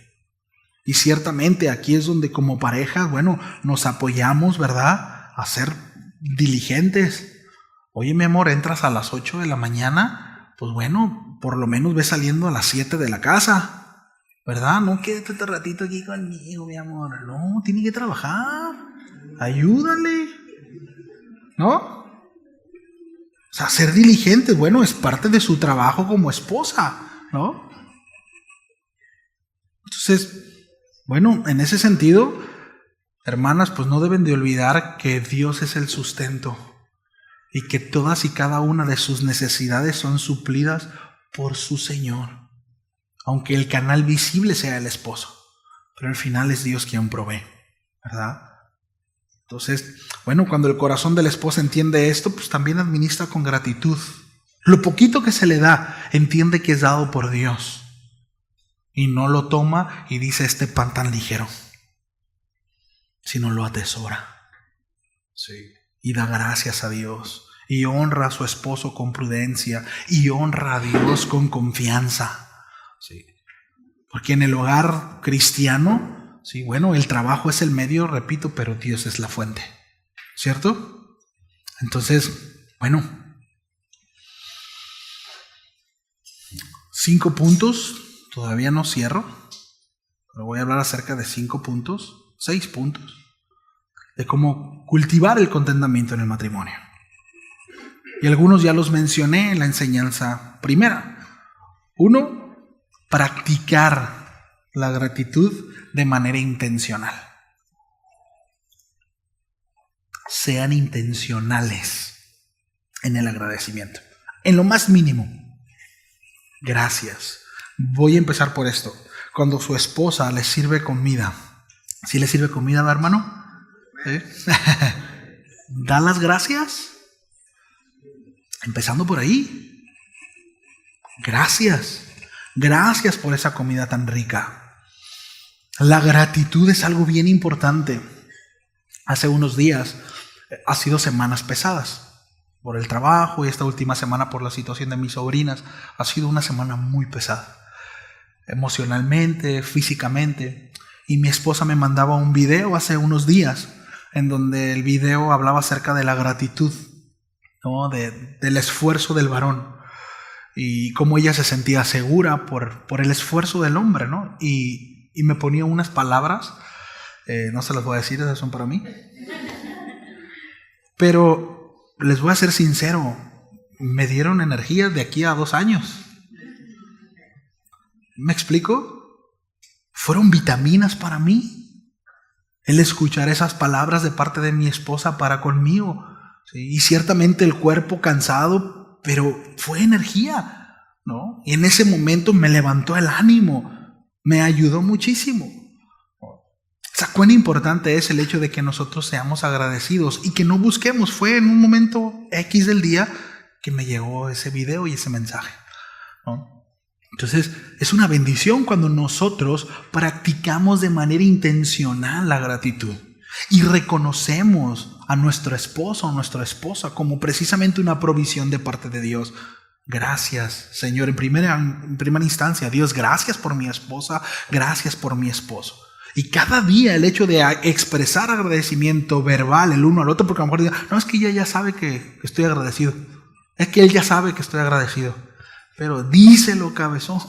Y ciertamente aquí es donde como pareja, bueno, nos apoyamos, ¿verdad? A ser diligentes. Oye, mi amor, entras a las 8 de la mañana, pues bueno, por lo menos ve saliendo a las 7 de la casa, ¿verdad? No quédate este ratito aquí conmigo, mi amor. No, tiene que trabajar. Ayúdale, ¿no? O sea, ser diligente, bueno, es parte de su trabajo como esposa, ¿no? Entonces, bueno, en ese sentido, hermanas, pues no deben de olvidar que Dios es el sustento y que todas y cada una de sus necesidades son suplidas por su Señor, aunque el canal visible sea el esposo, pero al final es Dios quien provee, ¿verdad? Entonces, bueno, cuando el corazón de la esposa entiende esto, pues también administra con gratitud. Lo poquito que se le da, entiende que es dado por Dios. Y no lo toma y dice este pan tan ligero, sino lo atesora. Sí. Y da gracias a Dios. Y honra a su esposo con prudencia. Y honra a Dios con confianza. Sí. Porque en el hogar cristiano, sí, bueno, el trabajo es el medio, repito, pero Dios es la fuente. ¿Cierto? Entonces, bueno, 5 puntos. Todavía no cierro, pero voy a hablar acerca de 6 puntos, de cómo cultivar el contentamiento en el matrimonio. Y algunos ya los mencioné en la enseñanza primera. 1, practicar la gratitud de manera intencional. Sean intencionales en el agradecimiento, en lo más mínimo. Gracias. Voy a empezar por esto. Cuando su esposa le sirve comida, ¿sí le sirve comida, hermano? ¿Sí? ¿Da las gracias? Empezando por ahí. Gracias. Gracias por esa comida tan rica. La gratitud es algo bien importante. Hace unos días, ha sido semanas pesadas por el trabajo y esta última semana por la situación de mis sobrinas. Ha sido una semana muy pesada. Emocionalmente, físicamente, y mi esposa me mandaba un video hace unos días en donde el video hablaba acerca de la gratitud, ¿no? Del esfuerzo del varón y cómo ella se sentía segura por el esfuerzo del hombre, ¿no? Y me ponía unas palabras, no se las voy a decir, esas son para mí, pero les voy a ser sincero, me dieron energía de aquí a 2 años. ¿Me explico? Fueron vitaminas para mí. El escuchar esas palabras de parte de mi esposa para conmigo. ¿Sí? Y ciertamente el cuerpo cansado, pero fue energía, ¿no? Y en ese momento me levantó el ánimo. Me ayudó muchísimo. O sea, cuán importante es el hecho de que nosotros seamos agradecidos y que no busquemos. Fue en un momento X del día que me llegó ese video y ese mensaje, ¿no? Entonces, es una bendición cuando nosotros practicamos de manera intencional la gratitud y reconocemos a nuestro esposo o nuestra esposa como precisamente una provisión de parte de Dios. Gracias, Señor, en primera instancia, Dios, gracias por mi esposa, gracias por mi esposo. Y cada día el hecho de expresar agradecimiento verbal el uno al otro, porque a lo mejor diga, no, es que ella ya sabe que estoy agradecido, es que él ya sabe que estoy agradecido. Pero díselo, cabezón.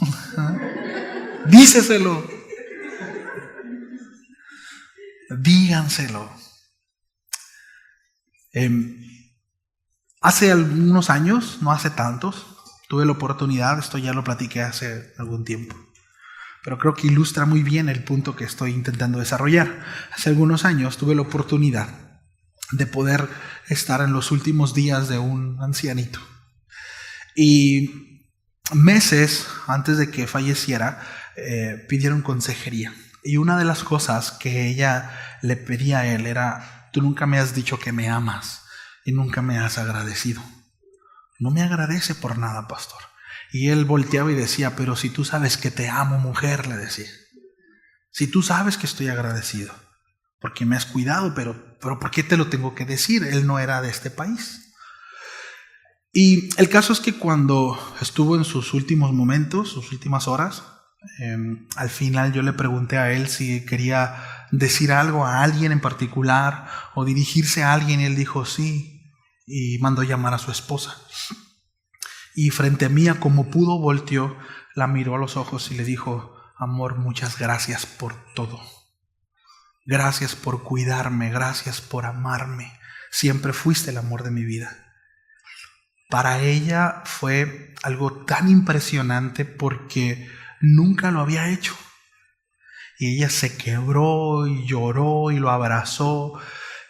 Díceselo. Díganselo. Hace algunos años, no hace tantos, tuve la oportunidad, esto ya lo platiqué hace algún tiempo, pero creo que ilustra muy bien el punto que estoy intentando desarrollar. Hace algunos años tuve la oportunidad de poder estar en los últimos días de un ancianito. Y meses antes de que falleciera, pidieron consejería. Y una de las cosas que ella le pedía a él era: tú nunca me has dicho que me amas y nunca me has agradecido. No me agradece por nada, pastor. Y él volteaba y decía: pero si tú sabes que te amo, mujer, le decía. Si tú sabes que estoy agradecido, porque me has cuidado, pero ¿por qué te lo tengo que decir? Él no era de este país. Y el caso es que cuando estuvo en sus últimos momentos, sus últimas horas, al final yo le pregunté a él si quería decir algo a alguien en particular o dirigirse a alguien, y él dijo sí, y mandó llamar a su esposa. Y frente a mí, como pudo, volteó, la miró a los ojos y le dijo: amor, muchas gracias por todo. Gracias por cuidarme, gracias por amarme. Siempre fuiste el amor de mi vida. Para ella fue algo tan impresionante porque nunca lo había hecho. Y ella se quebró y lloró y lo abrazó.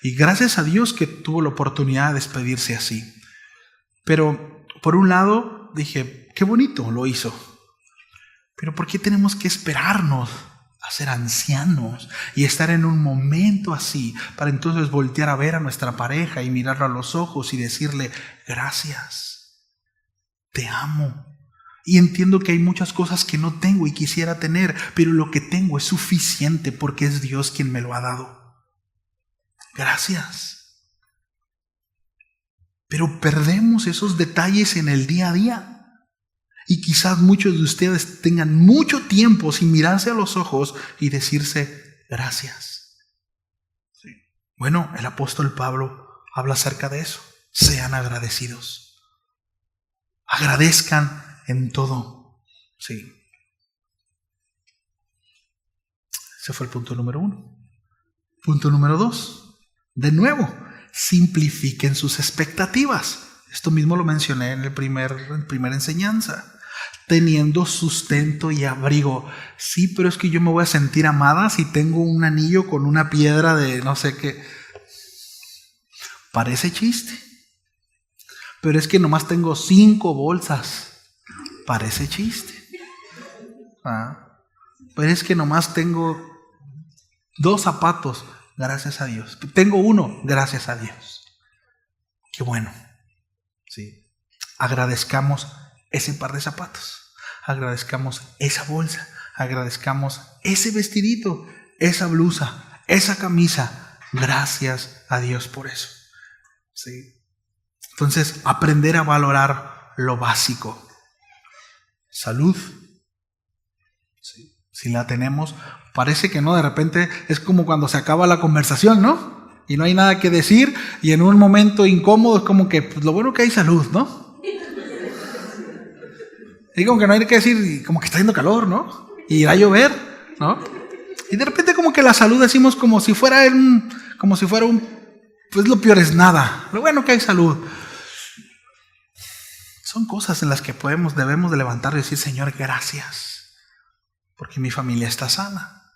Y gracias a Dios que tuvo la oportunidad de despedirse así. Pero por un lado dije: qué bonito lo hizo. Pero ¿por qué tenemos que esperarnos a ser ancianos y estar en un momento así para entonces voltear a ver a nuestra pareja y mirarla a los ojos y decirle: gracias, te amo? Y entiendo que hay muchas cosas que no tengo y quisiera tener, pero lo que tengo es suficiente porque es Dios quien me lo ha dado. Gracias. Pero perdemos esos detalles en el día a día. Y quizás muchos de ustedes tengan mucho tiempo sin mirarse a los ojos y decirse gracias. Sí. Bueno, el apóstol Pablo habla acerca de eso. Sean agradecidos. Agradezcan en todo. Sí. Ese fue el punto número 1. Punto número 2. De nuevo, simplifiquen sus expectativas. Esto mismo lo mencioné en la primera enseñanza. Teniendo sustento y abrigo. Sí, pero es que yo me voy a sentir amada si tengo un anillo con una piedra de no sé qué. Parece chiste. Pero es que nomás tengo 5 bolsas. Parece chiste. Pero es que nomás tengo 2 zapatos. Gracias a Dios. Tengo 1. Gracias a Dios. Qué bueno. Sí. Agradezcamos ese par de zapatos, agradezcamos esa bolsa, agradezcamos ese vestidito, esa blusa, esa camisa. Gracias a Dios por eso. ¿Sí? Entonces, aprender a valorar lo básico. Salud. ¿Sí? Si la tenemos, parece que no, de repente es como cuando se acaba la conversación, ¿no? Y no hay nada que decir, y en un momento incómodo es como que pues, lo bueno que hay salud, ¿no? Y como que no hay que decir, como que está haciendo calor, ¿no? Y irá a llover, ¿no? Y de repente como que la salud decimos como si fuera un, pues lo peor es nada. Lo bueno que hay salud. Son cosas en las que debemos de levantar y decir: Señor, gracias, porque mi familia está sana.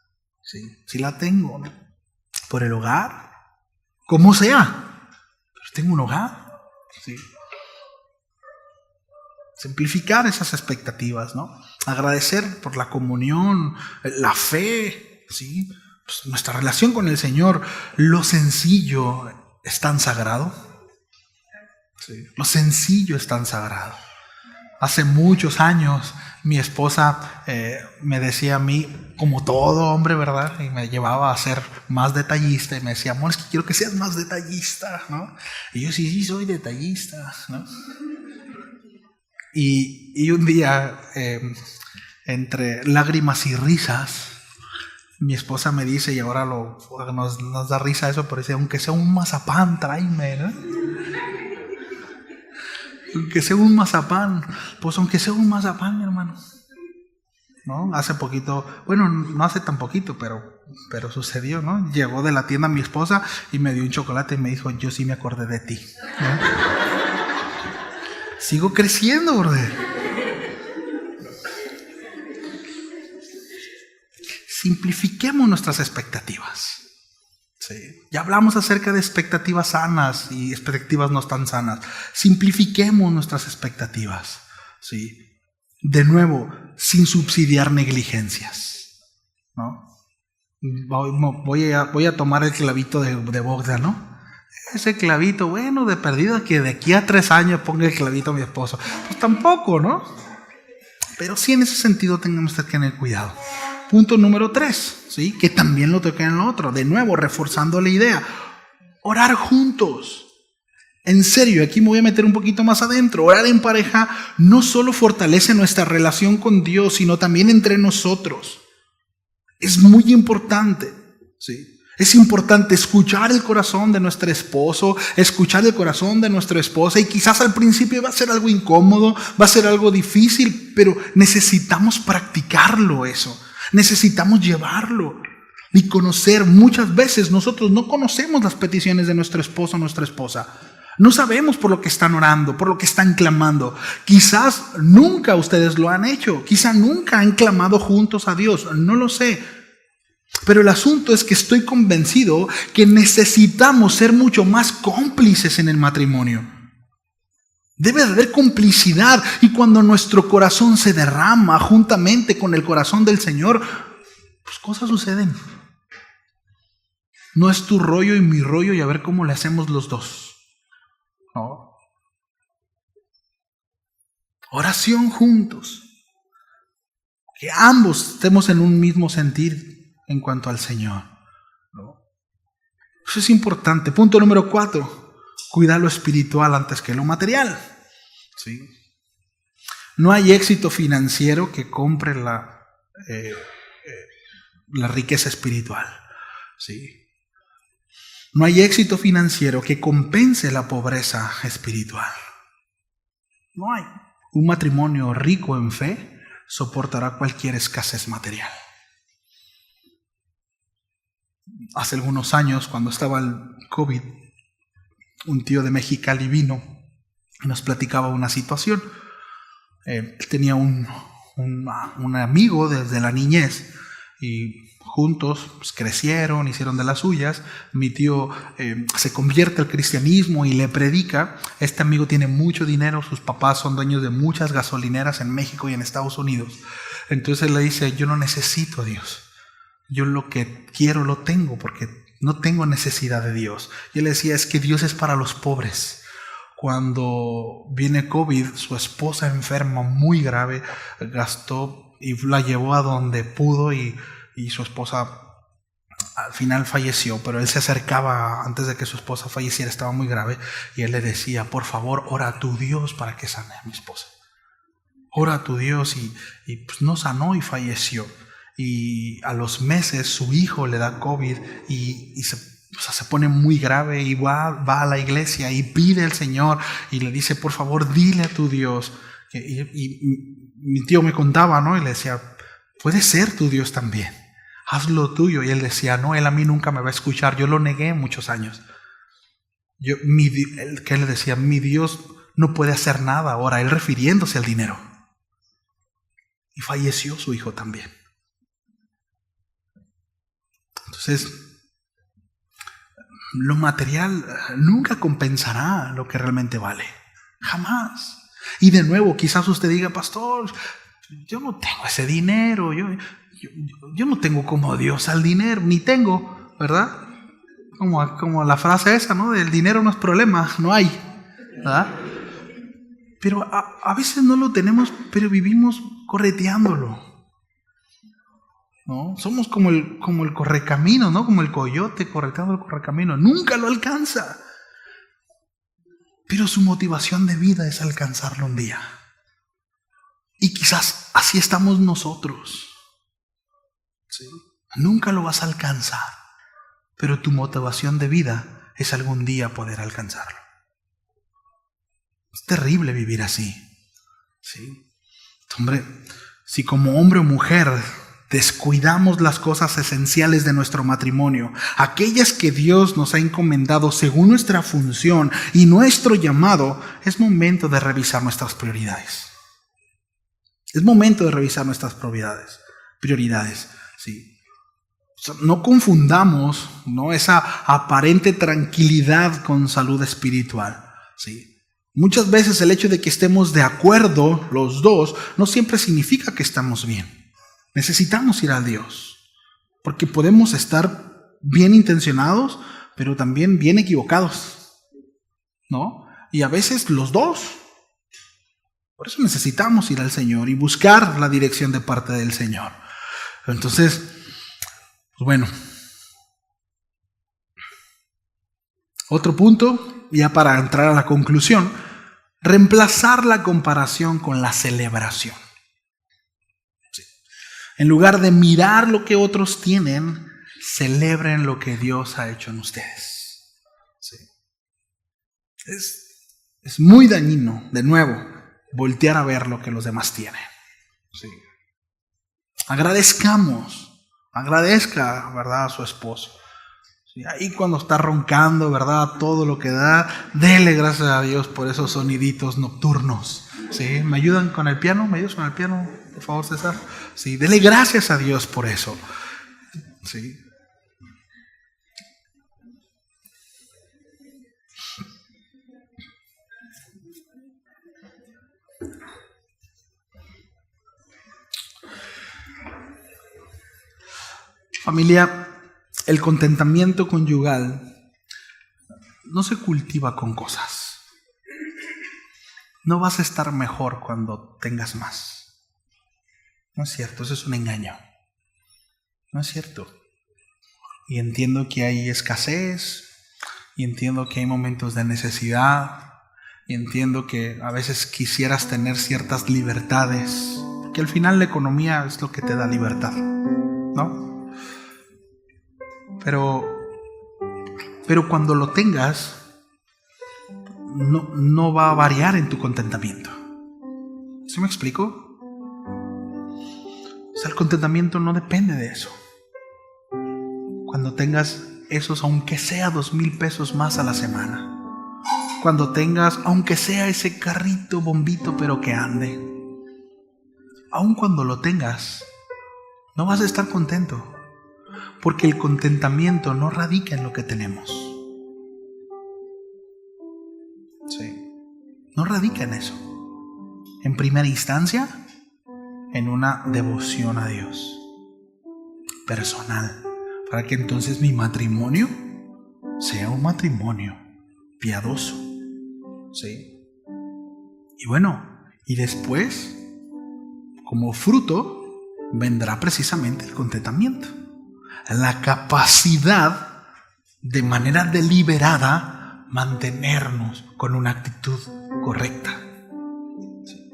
Sí la tengo, ¿no? Por el hogar, como sea, pero tengo un hogar. Sí. Simplificar esas expectativas, ¿no? Agradecer por la comunión, la fe, ¿sí? Pues nuestra relación con el Señor. Lo sencillo es tan sagrado. Sí. Lo sencillo es tan sagrado. Hace muchos años mi esposa me decía a mí, como todo hombre, ¿verdad? Y me llevaba a ser más detallista y me decía: amor, es que quiero que seas más detallista, ¿no? Y yo sí soy detallista, ¿no? Y un día, entre lágrimas y risas, mi esposa me dice, y ahora nos da risa eso, pero dice: aunque sea un mazapán, tráeme, ¿no? Aunque sea un mazapán. Pues aunque sea un mazapán, mi hermano, ¿no? Hace poquito, bueno, no hace tan poquito, pero sucedió, ¿no? Llegó de la tienda mi esposa y me dio un chocolate y me dijo: yo sí me acordé de ti, ¿no? Sigo creciendo, brother. simplifiquemos nuestras expectativas. Sí. Ya hablamos acerca de expectativas sanas y expectativas no tan sanas. Simplifiquemos nuestras expectativas. Sí. De nuevo, sin subsidiar negligencias, ¿no? Voy a tomar el clavito de Bogdan, ¿no? Ese clavito, bueno, de perdida que de aquí a 3 años ponga el clavito a mi esposo. Pues tampoco, ¿no? Pero sí, en ese sentido tenemos que tener cuidado. Punto número 3, ¿sí? Que también lo toca en lo otro. De nuevo, reforzando la idea. Orar juntos. En serio, aquí me voy a meter un poquito más adentro. Orar en pareja no solo fortalece nuestra relación con Dios, sino también entre nosotros. Es muy importante, ¿sí? Es importante escuchar el corazón de nuestro esposo, escuchar el corazón de nuestra esposa, y quizás al principio va a ser algo incómodo, va a ser algo difícil, pero necesitamos practicarlo eso. Necesitamos llevarlo y conocer. Muchas veces nosotros no conocemos las peticiones de nuestro esposo o nuestra esposa. No sabemos por lo que están orando, por lo que están clamando. Quizás nunca ustedes lo han hecho. Quizás nunca han clamado juntos a Dios. No lo sé. Pero el asunto es que estoy convencido que necesitamos ser mucho más cómplices en el matrimonio. Debe de haber complicidad. Y cuando nuestro corazón se derrama juntamente con el corazón del Señor, pues cosas suceden. No es tu rollo y mi rollo y a ver cómo le hacemos los dos. ¿No? Oración juntos. Que ambos estemos en un mismo sentir en cuanto al Señor, ¿no? Eso es importante. Punto número 4. Cuidar lo espiritual antes que lo material. ¿Sí? No hay éxito financiero que compre la riqueza espiritual. ¿Sí? No hay éxito financiero que compense la pobreza espiritual. No hay. Un matrimonio rico en fe soportará cualquier escasez material. Hace algunos años, cuando estaba el COVID, un tío de Mexicali vino y nos platicaba una situación. Él tenía un amigo desde la niñez y juntos pues, crecieron, hicieron de las suyas. Mi tío se convierte al cristianismo y le predica. Este amigo tiene mucho dinero, sus papás son dueños de muchas gasolineras en México y en Estados Unidos. Entonces él le dice, yo no necesito a Dios. Yo lo que quiero lo tengo porque no tengo necesidad de Dios. Y él decía, es que Dios es para los pobres. Cuando viene COVID, su esposa enferma muy grave, gastó y la llevó a donde pudo y su esposa al final falleció, pero él se acercaba antes de que su esposa falleciera, estaba muy grave, y él le decía, por favor, ora a tu Dios para que sane a mi esposa. Ora a tu Dios y pues no sanó y falleció. Y a los meses su hijo le da COVID y se pone muy grave y va a la iglesia y pide al Señor y le dice, por favor, dile a tu Dios. Y mi tío me contaba, ¿no? Y le decía, puede ser tu Dios también. Hazlo tuyo. Y él decía, no, él a mí nunca me va a escuchar. Yo lo negué muchos años. Que él le decía, mi Dios no puede hacer nada ahora. Él refiriéndose al dinero. Y falleció su hijo también. Entonces, lo material nunca compensará lo que realmente vale. Jamás. Y de nuevo, quizás usted diga, pastor, yo no tengo ese dinero. Yo no tengo como Dios al dinero. Ni tengo, ¿verdad? Como la frase esa, ¿no? El dinero no es problema, no hay. ¿Verdad? Pero a veces no lo tenemos, pero vivimos correteándolo. ¿No? Somos como el correcamino, ¿no? Como el coyote correteando el correcamino. Nunca lo alcanza. Pero su motivación de vida es alcanzarlo un día. Y quizás así estamos nosotros. ¿Sí? Nunca lo vas a alcanzar. Pero tu motivación de vida es algún día poder alcanzarlo. Es terrible vivir así. ¿Sí? Hombre, si como hombre o mujer descuidamos las cosas esenciales de nuestro matrimonio, aquellas que Dios nos ha encomendado según nuestra función y nuestro llamado, es momento de revisar nuestras prioridades. Es momento de revisar nuestras prioridades. Sí. No confundamos, ¿no?, esa aparente tranquilidad con salud espiritual, ¿sí? Muchas veces el hecho de que estemos de acuerdo los dos no siempre significa que estamos bien. Necesitamos ir a Dios, porque podemos estar bien intencionados, pero también bien equivocados, ¿no? Y a veces los dos. Por eso necesitamos ir al Señor y buscar la dirección de parte del Señor. Entonces, pues bueno. Otro punto, ya para entrar a la conclusión: reemplazar la comparación con la celebración. Sí. En lugar de mirar lo que otros tienen, celebren lo que Dios ha hecho en ustedes. Sí. Es muy dañino, de nuevo, voltear a ver lo que los demás tienen. Sí. Agradezca, ¿verdad?, a su esposo. Sí, ahí cuando está roncando, ¿verdad?, todo lo que da, dele gracias a Dios por esos soniditos nocturnos. ¿Sí? ¿Me ayudan con el piano? ¿Me ayudas con el piano, por favor, César? Sí, dele gracias a Dios por eso. Sí. Familia, el contentamiento conyugal no se cultiva con cosas. No vas a estar mejor cuando tengas más. No es cierto, eso es un engaño. No es cierto. Y entiendo que hay escasez, y entiendo que hay momentos de necesidad, y entiendo que a veces quisieras tener ciertas libertades, porque al final la economía es lo que te da libertad, ¿no? Pero cuando lo tengas, no va a variar en tu contentamiento. ¿Sí me explico? O sea, el contentamiento no depende de eso. Cuando tengas esos, aunque sea 2,000 pesos más a la semana. Cuando tengas, aunque sea ese carrito bombito, pero que ande. Aun cuando lo tengas, no vas a estar contento. Porque el contentamiento no radica en lo que tenemos. Sí. No radica en eso. En primera instancia, en una devoción a Dios personal, para que entonces mi matrimonio sea un matrimonio piadoso. ¿Sí? Y bueno, y después, como fruto, vendrá precisamente el contentamiento. La capacidad de manera deliberada mantenernos con una actitud correcta. Sí.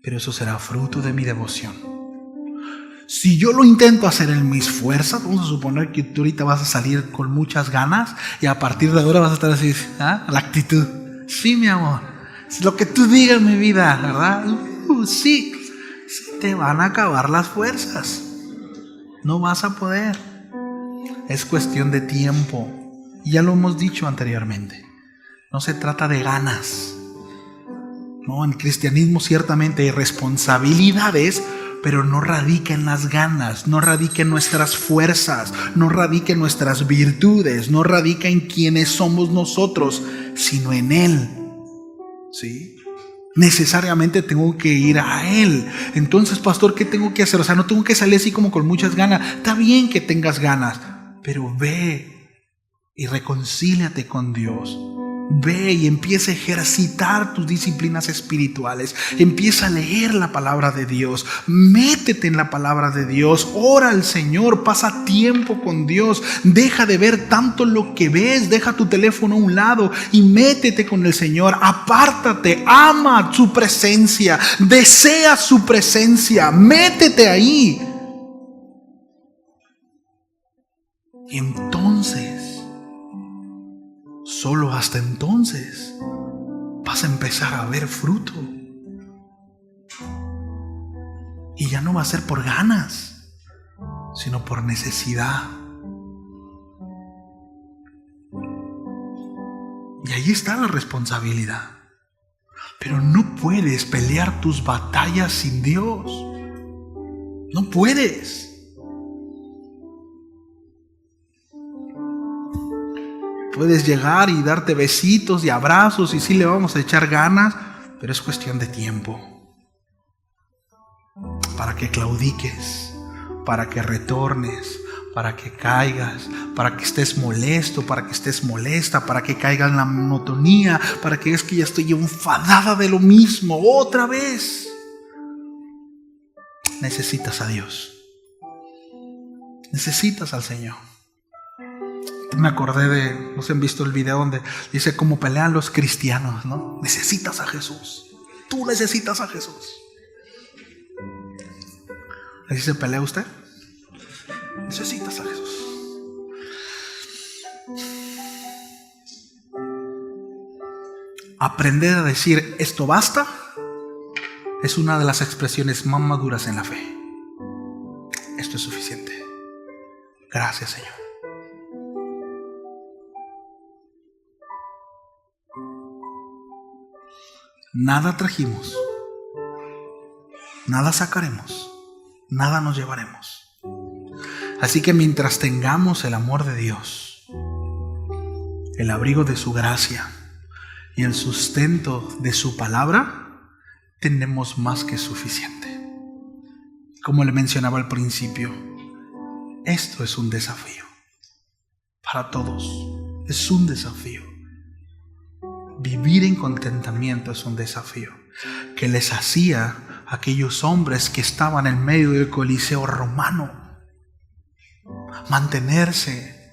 Pero eso será fruto de mi devoción. Si yo lo intento hacer en mis fuerzas, vamos a suponer que tú ahorita vas a salir con muchas ganas y a partir de ahora vas a estar así, ¿ah?, la actitud. Sí, mi amor, es lo que tú digas, mi vida, ¿verdad? Sí, te van a acabar las fuerzas. No vas a poder. Es cuestión de tiempo. Y ya lo hemos dicho anteriormente. No se trata de ganas. No, en el cristianismo ciertamente hay responsabilidades, pero no radica en las ganas, no radica en nuestras fuerzas, no radica en nuestras virtudes, no radica en quienes somos nosotros, sino en Él. ¿Sí? Necesariamente tengo que ir a Él. Entonces, pastor, ¿qué tengo que hacer? O sea, no tengo que salir así como con muchas ganas. Está bien que tengas ganas, pero ve y reconcíliate con Dios. Ve y empieza a ejercitar tus disciplinas espirituales. Empieza a leer la palabra de Dios. Métete en la palabra de Dios. Ora al Señor. Pasa tiempo con Dios. Deja de ver tanto lo que ves. Deja tu teléfono a un lado y métete con el Señor. Apártate. Ama su presencia. Desea su presencia. Métete ahí. Y entonces, solo hasta entonces vas a empezar a ver fruto. Y ya no va a ser por ganas, sino por necesidad. Y ahí está la responsabilidad. Pero no puedes pelear tus batallas sin Dios. No puedes. puedes llegar y darte besitos y abrazos y sí le vamos a echar ganas, pero es cuestión de tiempo. Para que claudiques, para que retornes, para que caigas, para que estés molesto, para que estés molesta, para que caiga en la monotonía, para que es que ya estoy enfadada de lo mismo otra vez. Necesitas a Dios. Necesitas al Señor. Me acordé de, no sé, han visto el video donde dice cómo pelean los cristianos, ¿no? Necesitas a Jesús. Tú necesitas a Jesús. ¿Así se pelea usted? Necesitas a Jesús. Aprender a decir esto basta es una de las expresiones más maduras en la fe. Esto es suficiente. Gracias, Señor. Nada trajimos, nada sacaremos, nada nos llevaremos. Así que mientras tengamos el amor de Dios, el abrigo de su gracia y el sustento de su palabra, tenemos más que suficiente. Como le mencionaba al principio, esto es un desafío para todos. Es un desafío. Vivir en contentamiento es un desafío que les hacía a aquellos hombres que estaban en medio del Coliseo romano. Mantenerse,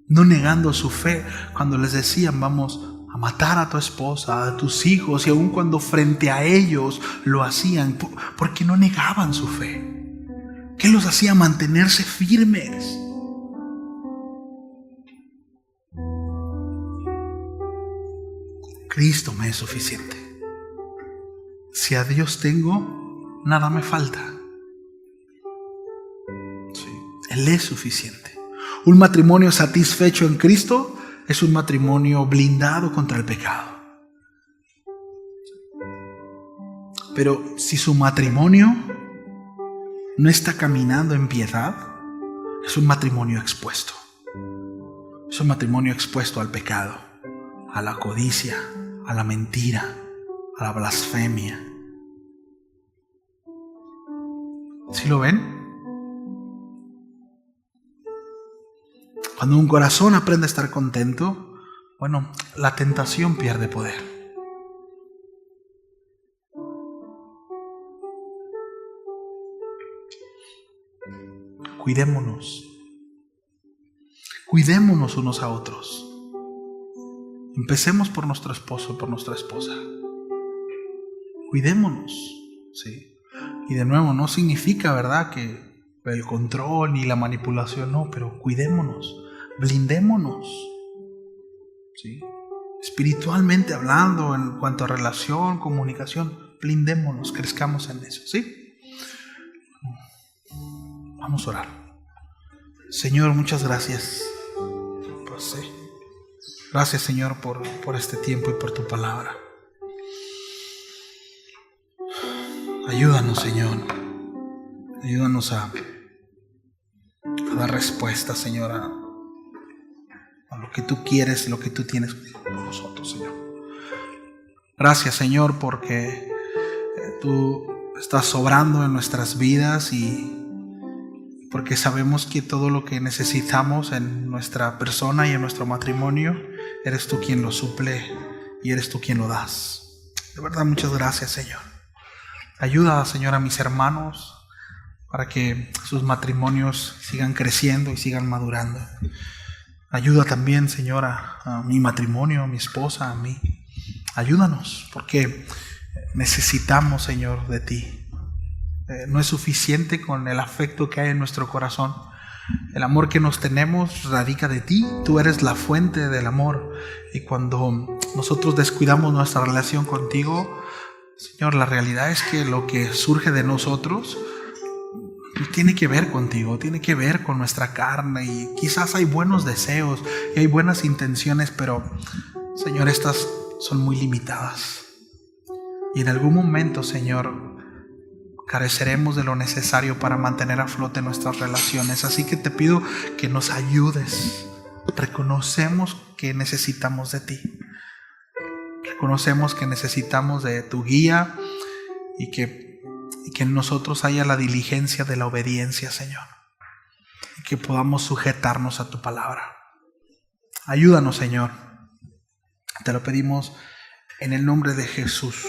no negando su fe cuando les decían vamos a matar a tu esposa, a tus hijos, y aun cuando frente a ellos lo hacían, porque no negaban su fe. ¿Qué los hacía mantenerse firmes? Cristo me es suficiente. Si a Dios tengo, nada me falta. Sí, Él es suficiente. Un matrimonio satisfecho en Cristo es un matrimonio blindado contra el pecado. Pero si su matrimonio no está caminando en piedad, es un matrimonio expuesto. Es un matrimonio expuesto al pecado, a la codicia, a la mentira, a la blasfemia. ¿Sí lo ven? Cuando un corazón aprende a estar contento, bueno, la tentación pierde poder. Cuidémonos. Cuidémonos unos a otros. Empecemos por nuestro esposo, por nuestra esposa. Cuidémonos, ¿sí? Y de nuevo, no significa, ¿verdad?, que el control ni la manipulación, no, pero cuidémonos, blindémonos, ¿sí? Espiritualmente hablando, en cuanto a relación, comunicación, blindémonos, crezcamos en eso, ¿sí? Vamos a orar. Señor, muchas gracias. Pues sí. Gracias, Señor, por este tiempo y por tu palabra. Ayúdanos, Señor. Ayúdanos a dar respuesta, Señor, a lo que tú quieres, lo que tú tienes por nosotros, Señor. Gracias, Señor, porque tú estás sobrando en nuestras vidas y porque sabemos que todo lo que necesitamos en nuestra persona y en nuestro matrimonio, eres tú quien lo suple y eres tú quien lo das. De verdad, muchas gracias, Señor. Ayuda, Señor, a mis hermanos para que sus matrimonios sigan creciendo y sigan madurando. Ayuda también, Señor, a mi matrimonio, a mi esposa, a mí. Ayúdanos, porque necesitamos, Señor, de ti. No es suficiente con el afecto que hay en nuestro corazón. El amor que nos tenemos radica de ti. Tú eres la fuente del amor. Y cuando nosotros descuidamos nuestra relación contigo, Señor, la realidad es que lo que surge de nosotros tiene que ver contigo, tiene que ver con nuestra carne. Y quizás hay buenos deseos y hay buenas intenciones, pero, Señor, estas son muy limitadas. Y en algún momento, Señor, careceremos de lo necesario para mantener a flote nuestras relaciones. Así que te pido que nos ayudes reconocemos que necesitamos de ti. Reconocemos que necesitamos de tu guía y que en nosotros haya la diligencia de la obediencia, Señor. Y que podamos sujetarnos a tu palabra. Ayúdanos, Señor. Te lo pedimos en el nombre de Jesús.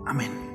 Amén.